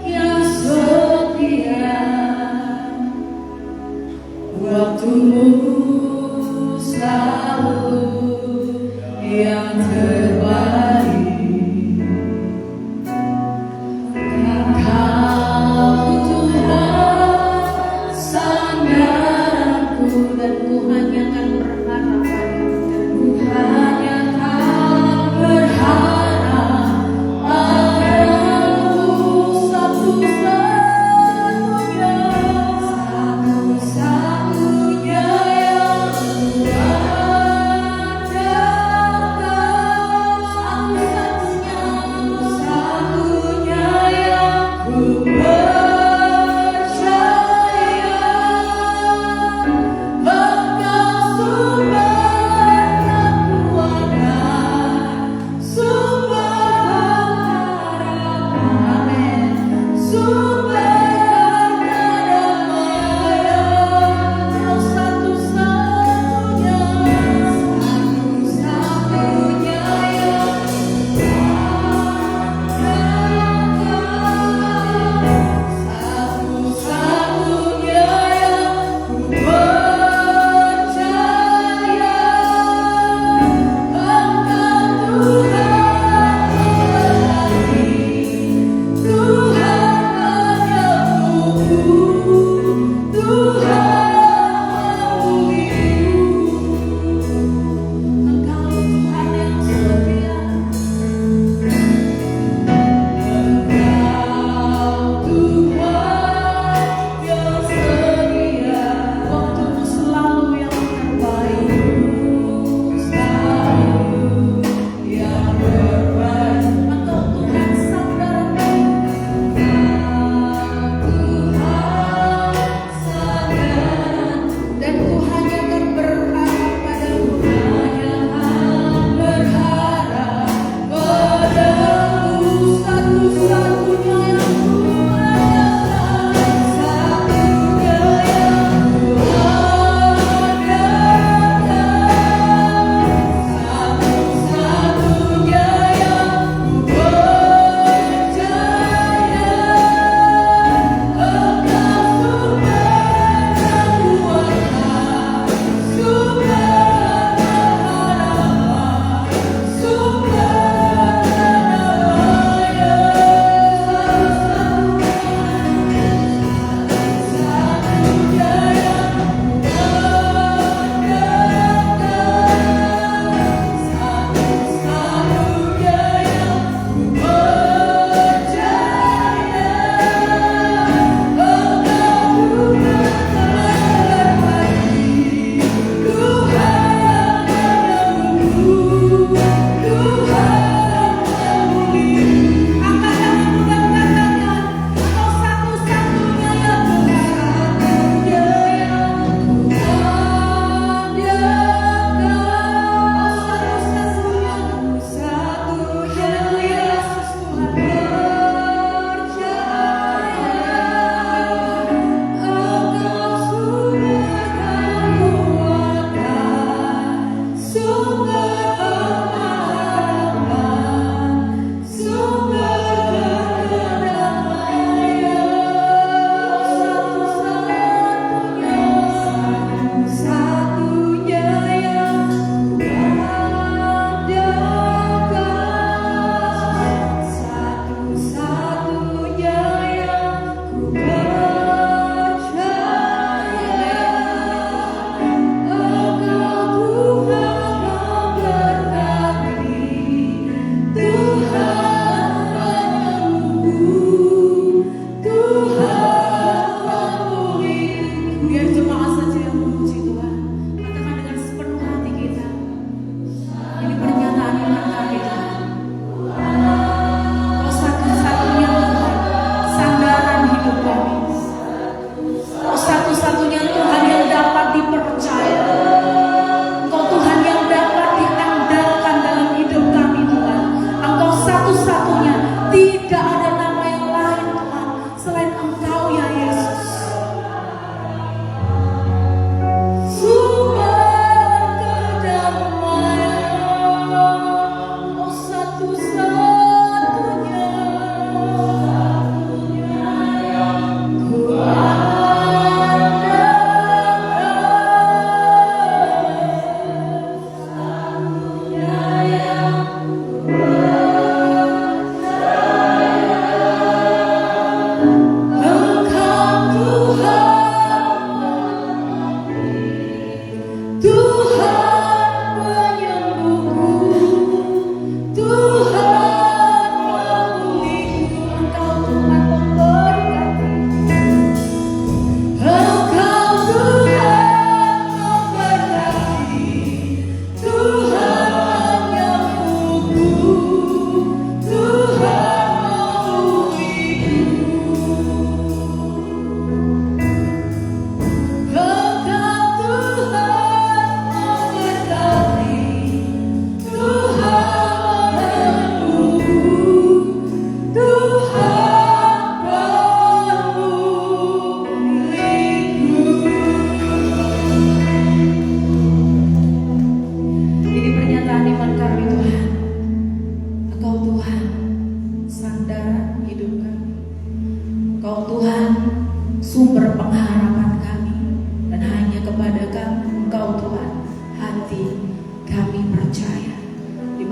yang setia, waktumu selalu yang terbaik. Dan ku hanya akan berharap, dan ku hanya akan berharap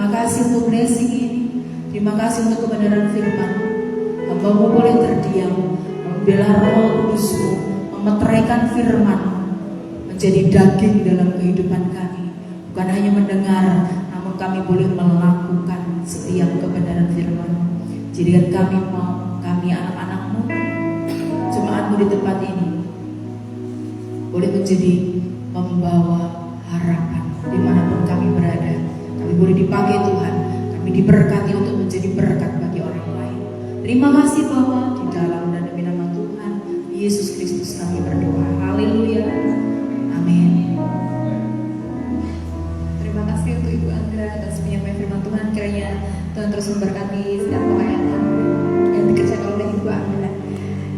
Terima kasih untuk blessing ini. Terima kasih untuk kebenaran firman. Hamba-Mu boleh terdiam, membela Roh Kudus-Mu, memeteraikan firman menjadi daging dalam kehidupan kami. Bukan hanya mendengar, namun kami boleh melakukan setiap kebenaran firman. Jadikan kami anak-anak-Mu, jemaat-Mu di tempat ini, boleh menjadi pembawa harapan dimanapun kami berada. Kami boleh dipakai Tuhan, kami diberkati untuk menjadi berkat bagi orang lain. Terima kasih Bapa, di dalam dan demi nama Tuhan Yesus Kristus kami berdoa. Haleluya. Amin. Terima kasih untuk Ibu Andra atas penyampaian firman Tuhan. Kiranya Tuhan terus memberkati setiap pelayanan yang dikerjakan oleh Ibu Andra.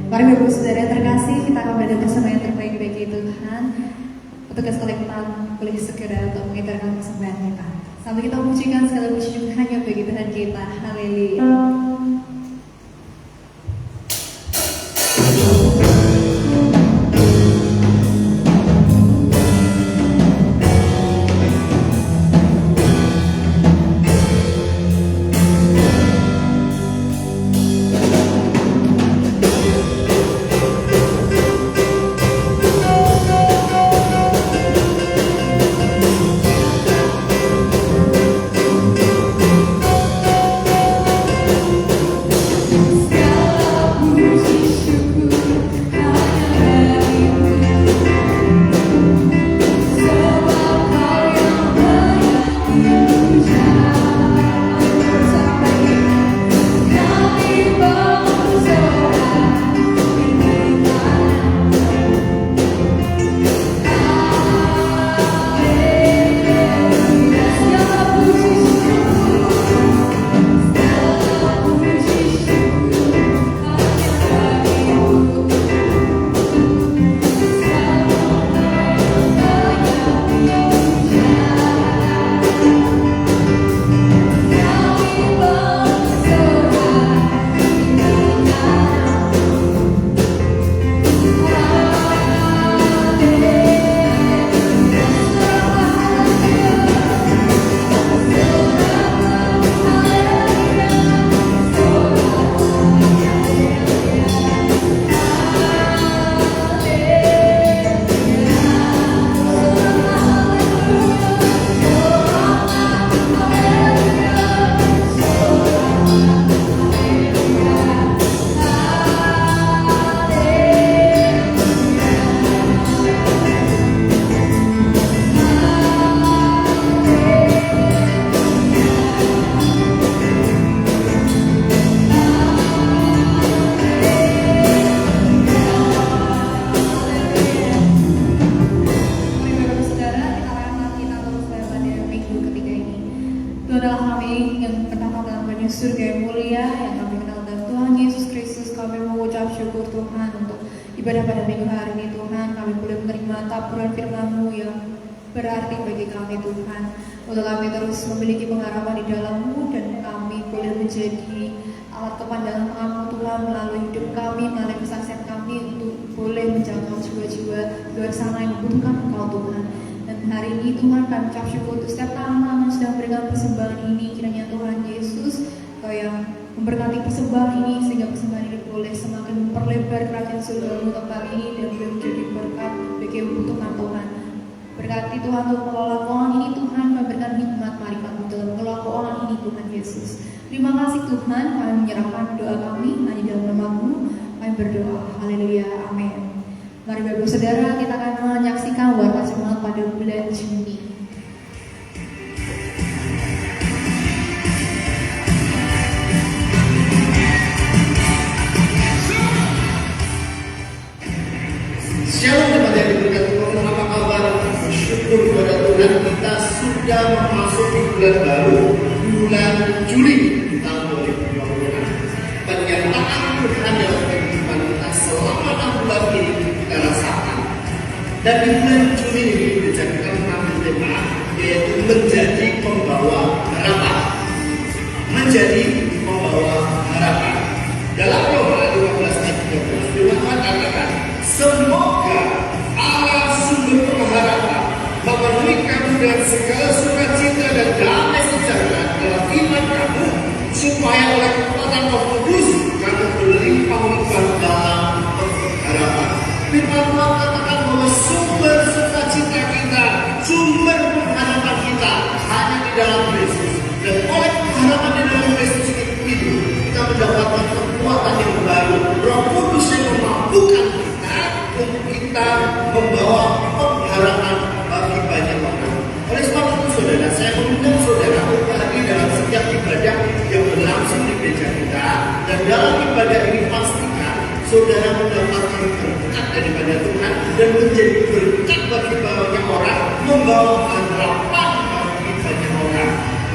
Mari Bapak Saudara terkasih, kita akan berada bersama yang terbaik bagi Tuhan. Petugas kolektan boleh segera untuk mengitarkan persembahan kita. Sambil kita pujikan segala puji juga hanya bagi Tuhan kita. Haleluya. surga yang mulia yang kami kenal dan Tuhan Yesus Kristus, kami mengucap syukur Tuhan untuk ibadah pada minggu hari ini. Tuhan, kami boleh menerima taburan firman-Mu yang berarti bagi kami Tuhan, untuk kami terus memiliki pengharapan di dalam-Mu dan kami boleh menjadi alat kepanjangan tangan-Mu Tuhan melalui hidup kami, melalui kesaksian kami untuk boleh menjangkau jiwa-jiwa di luar sana yang membutuhkan Engkau Tuhan. Dan hari ini Tuhan kami ucap syukur untuk setiap tangan yang sedang memberikan persembahan ini. Kiranya Tuhan Yesus Kau yang memberkati persembahan ini sehingga persembahan ini boleh semakin memperlebar kerajaan surga-Mu tempat ini dan boleh menjadi berkat bagi yang membutuhkan Tuhan. Berkati Tuhan untuk mengelola keuangan ini Tuhan, memberikan hikmat marifat-Mu dalam mengelola keuangan ini Tuhan Yesus. Terima kasih Tuhan, kami menyerahkan doa kami hanya dalam nama-Mu. Kami berdoa, haleluya, amin. Mari Bapak Saudara, kita akan menyaksikan warta jemaat pada bulan Juni. Shalom jemaat yang diberkati Tuhan, apa kabar? Bersyukur kepada Tuhan, kita sudah memasuki bulan baru, bulan Juli tahun 2020. Penyertaan Tuhan dalam kehidupan kita selama 6 bulan ini kita rasakan. Dan di bulan Juli ini dijadikan tema, yaitu menjadi pembawa harapan. Menjadi pembawa harapan. Dalam Roma 15 ayat 13, Tuhan katakan, semoga Allah sumber pengharapan memenuhi kamu dengan segala sukacita dan damai sejahtera ibadah yang berlangsung di gereja kita. Dan dalam ibadah ini pastikan saudara mendapatkan berkat daripada Tuhan dan menjadi berkat bagi banyak orang, membawa harapan bagi banyak orang.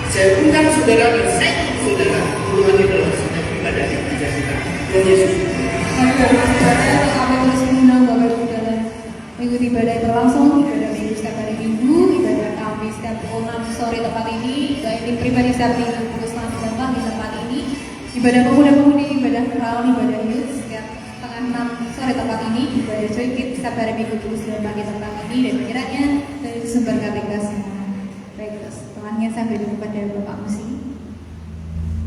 Saya undang saudara dan saya undang saudara ulangi dalam setiap ibadah di gereja kita. Tuhan Yesus. Kami terus mengundang Bapak Ibu dalam mengikuti ibadah yang berlangsung, ibadah minggu setiap hari Minggu, ibadah kami setiap pukul 6 sore tempat ini, ibadah pribadi setiap minggu pukul 9 jam di tempat ini, ibadah pemuda-pemudi, ibadah crown, ibadah youth setiap setengah 6 sore tempat ini, ibadah joykit setiap hari Minggu pukul 9 pagi tempat ini, dan kiranya dari sumber KTK semua. Baik, terus tangannya saya berikan kepada Bapak Musi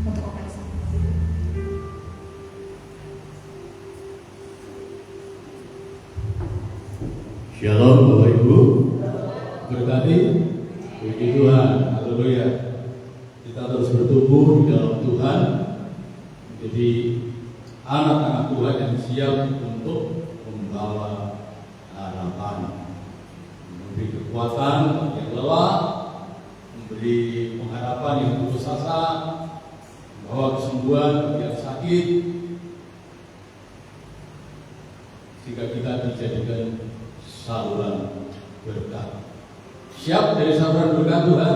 untuk operasi. Shalom Bapak Ibu, berkati puji Tuhan, haleluya. Kita terus bertumbuh di dalam Tuhan, menjadi anak-anak Tuhan yang siap untuk membawa harapan, memberi kekuatan bagi yang lelah, memberi pengharapan yang putus asa, membawa kesembuhan bagi yang sakit, sehingga kita dijadikan saluran berkat. Siap dari saluran berkat Tuhan?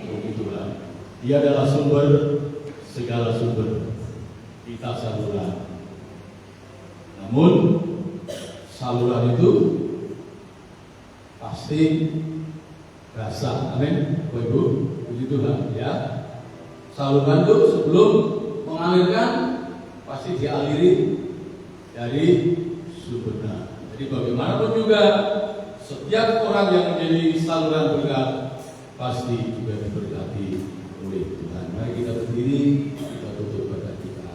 Puji Tuhan. Dia adalah sumber segala sumber. Kita saluran. Namun saluran itu pasti basah. Amin. Bapak Ibu, puji Tuhan ya. Saluran itu sebelum mengalirkan pasti dialiri dari sumbernya. Jadi bagaimanapun juga setiap orang yang menjadi saluran berkat pasti juga diberkati oleh Tuhan. Mari kita berdiri, kita tutup berkat kita.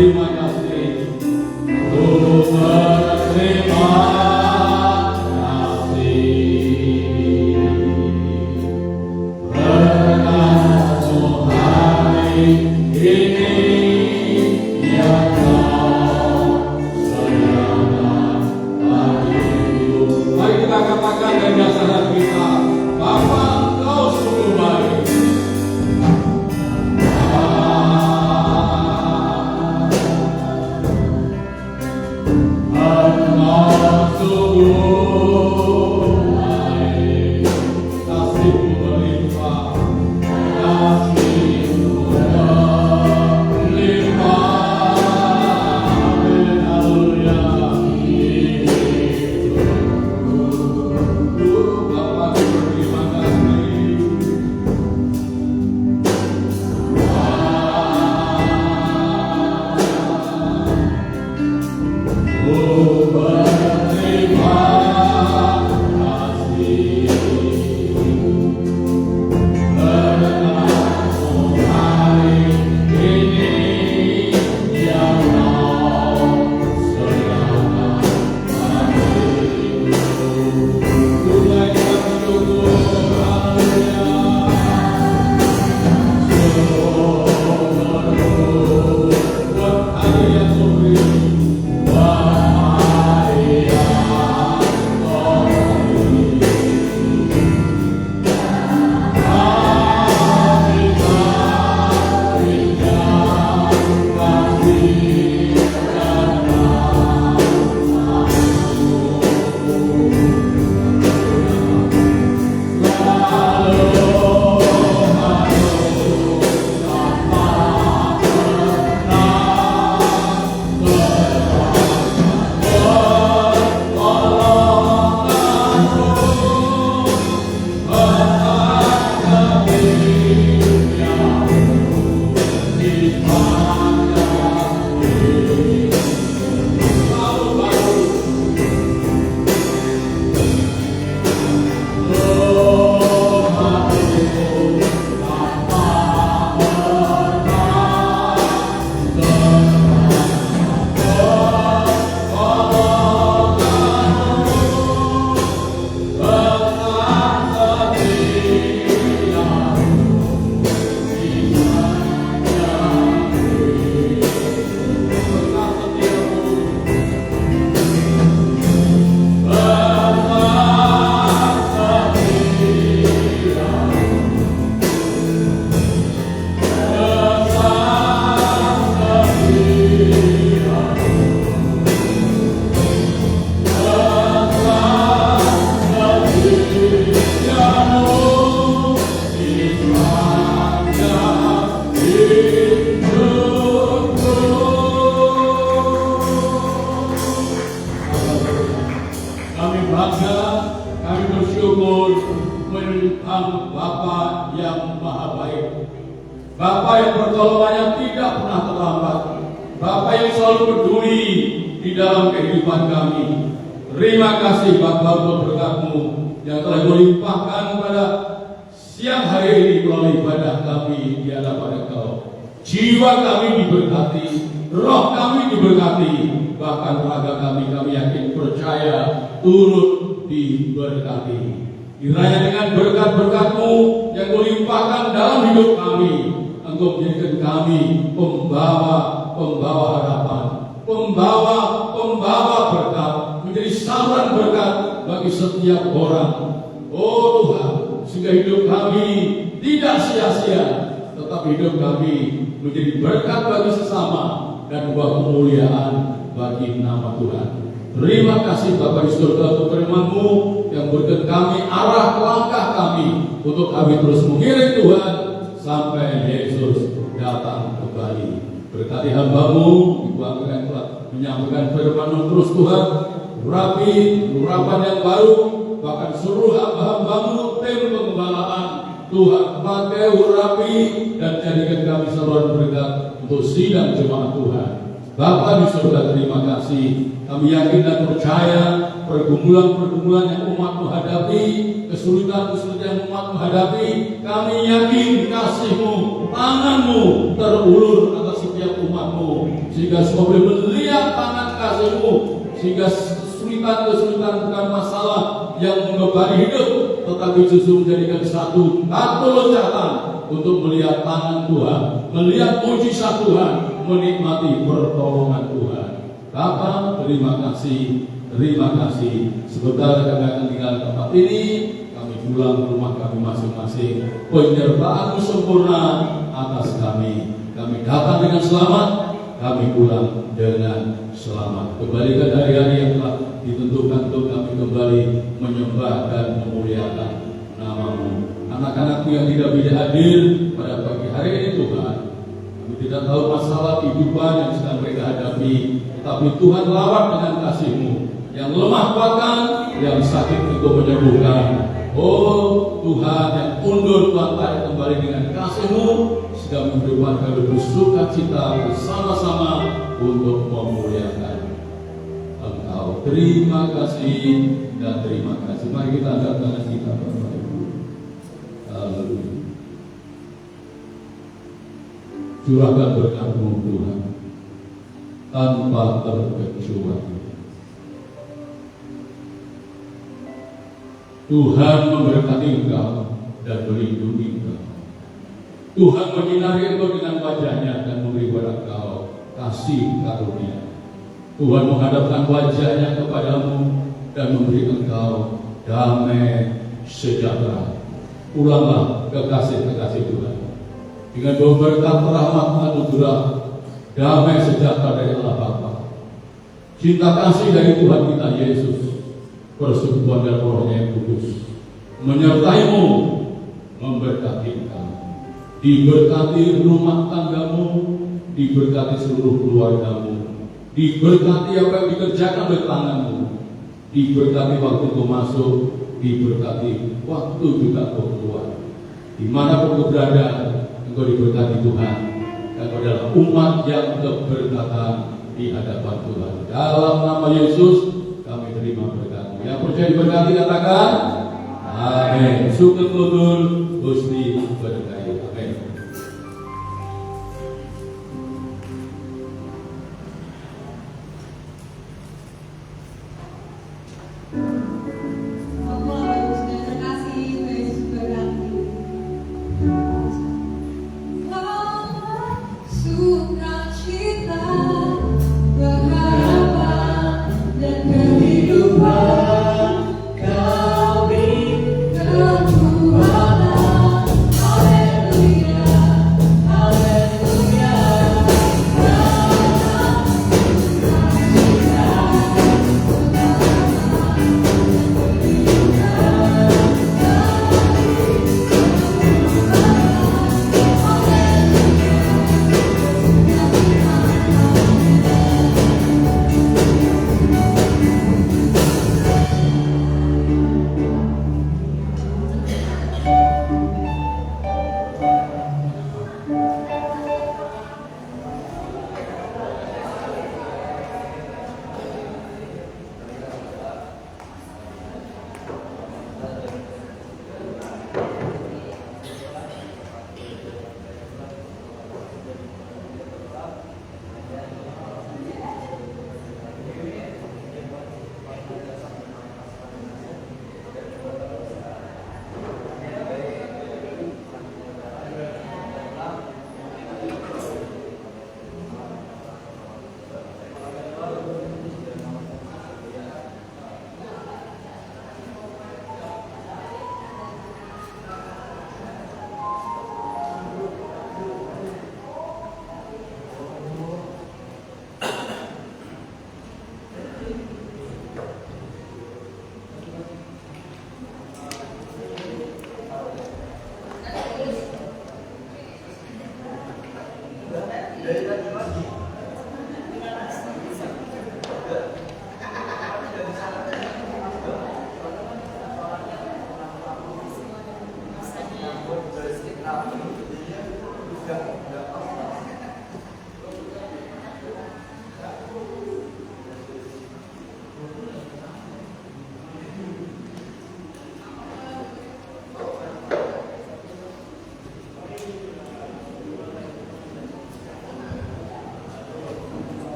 Terima kasih. Tuhan Bapa yang maha baik, Bapa yang pertolongannya tidak pernah terlambat, Bapa yang selalu peduli di dalam kehidupan kami. Terima kasih Bapa untuk berkat-Mu yang telah melimpahkan pada siang hari ini melalui ibadah kami di hadapan Engkau. Jiwa kami diberkati, roh kami diberkati, bahkan raga kami yakin percaya turut diberkati. Kiranya dengan berkat-berkat-Mu yang melimpahkan dalam hidup kami, Engkau menjadikan kami pembawa harapan, pembawa berkat, menjadi saluran berkat bagi setiap orang. Oh Tuhan, sehingga hidup kami tidak sia-sia, tetapi hidup kami menjadi berkat bagi sesama dan membawa kemuliaan bagi nama Tuhan. Terima kasih Bapa di surga untuk firman-Mu yang berikan kami arah langkah kami untuk kami terus mengiring Tuhan sampai Yesus datang kembali. Berkati hamba-Mu, Ibu Angga yang telah menyampaikan firman-Mu terus Tuhan, urapan yang baru, bahkan seluruh hamba-hamba-Mu, tim pengembalaan Tuhan pakai urapi dan jadikan kami saluran berkat untuk sidang jemaat Tuhan. Bapa di surga, terima kasih. Kami yakin dan percaya pergumulan-pergumulan yang umat-Mu hadapi, kesulitan-kesulitan yang umat-Mu hadapi, kami yakin kasih-Mu, tangan-Mu terulur atas setiap umat-Mu, sehingga semua boleh melihat tangan kasih-Mu, sehingga kesulitan-kesulitan bukan masalah yang membebani hidup, tetapi justru menjadikan satu batu loncatan untuk melihat tangan Tuhan, melihat mujizat Tuhan, menikmati pertolongan Tuhan. Bapa, terima kasih. Sebentar kami akan tinggal di tempat ini, kami pulang ke rumah kami masing-masing. Penyertaan-Mu sempurna atas kami. Kami datang dengan selamat, kami pulang dengan selamat. Kembalikan hari-hari yang telah ditentukan untuk kami kembali menyembah dan memuliakan nama-Mu. Anak-anak-Mu yang tidak bisa hadir pada pagi hari ini Tuhan, kami tidak tahu masalah kehidupan yang sedang mereka hadapi, tapi Tuhan lawat dengan kasih-Mu. Yang lemah kuatkan, yang sakit untuk menyembuhkan. Oh Tuhan, yang undur pantai kembali dengan kasih-Mu, sehingga menghidupkan kami bersuka cita bersama-sama untuk memuliakan Engkau. Terima kasih dan terima kasih. Mari kita angkat tangan kita, Bapak Ibu. Haleluya. Curahkan berkat-Mu Tuhan tanpa terkecuali. Tuhan memberkati Engkau dan melindungi Engkau. Tuhan menyinari Engkau dengan wajah-Nya dan memberi kepada Engkau kasih karunia. Tuhan menghadapkan wajah-Nya kepadamu dan memberi Engkau damai sejahtera. Pulanglah kekasih-kekasih Tuhan dengan berkat rahmat anugerah damai sejahtera dari Allah Bapa, cinta kasih dari Tuhan kita Yesus, persekutuan dan Roh-Nya yang kudus menyertai-mu, memberkati kamu, diberkati rumah tanggamu, diberkati seluruh keluargamu, diberkati apa yang dikerjakan oleh tanganmu, diberkati waktu kau masuk, diberkati waktu juga kau keluar. Dimanapun kau berada, engkau diberkati Tuhan, dan kau adalah umat yang keberkatan di hadapan Tuhan. Dalam nama Yesus kami terima berkat-Mu. Yang percaya diberkati katakan amin. Sugeng nudul Gusti berkahi. Amin. Haleluya.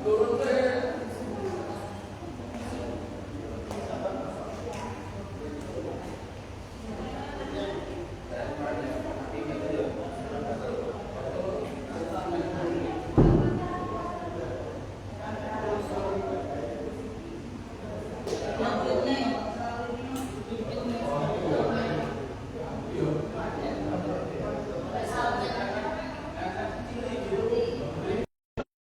Turun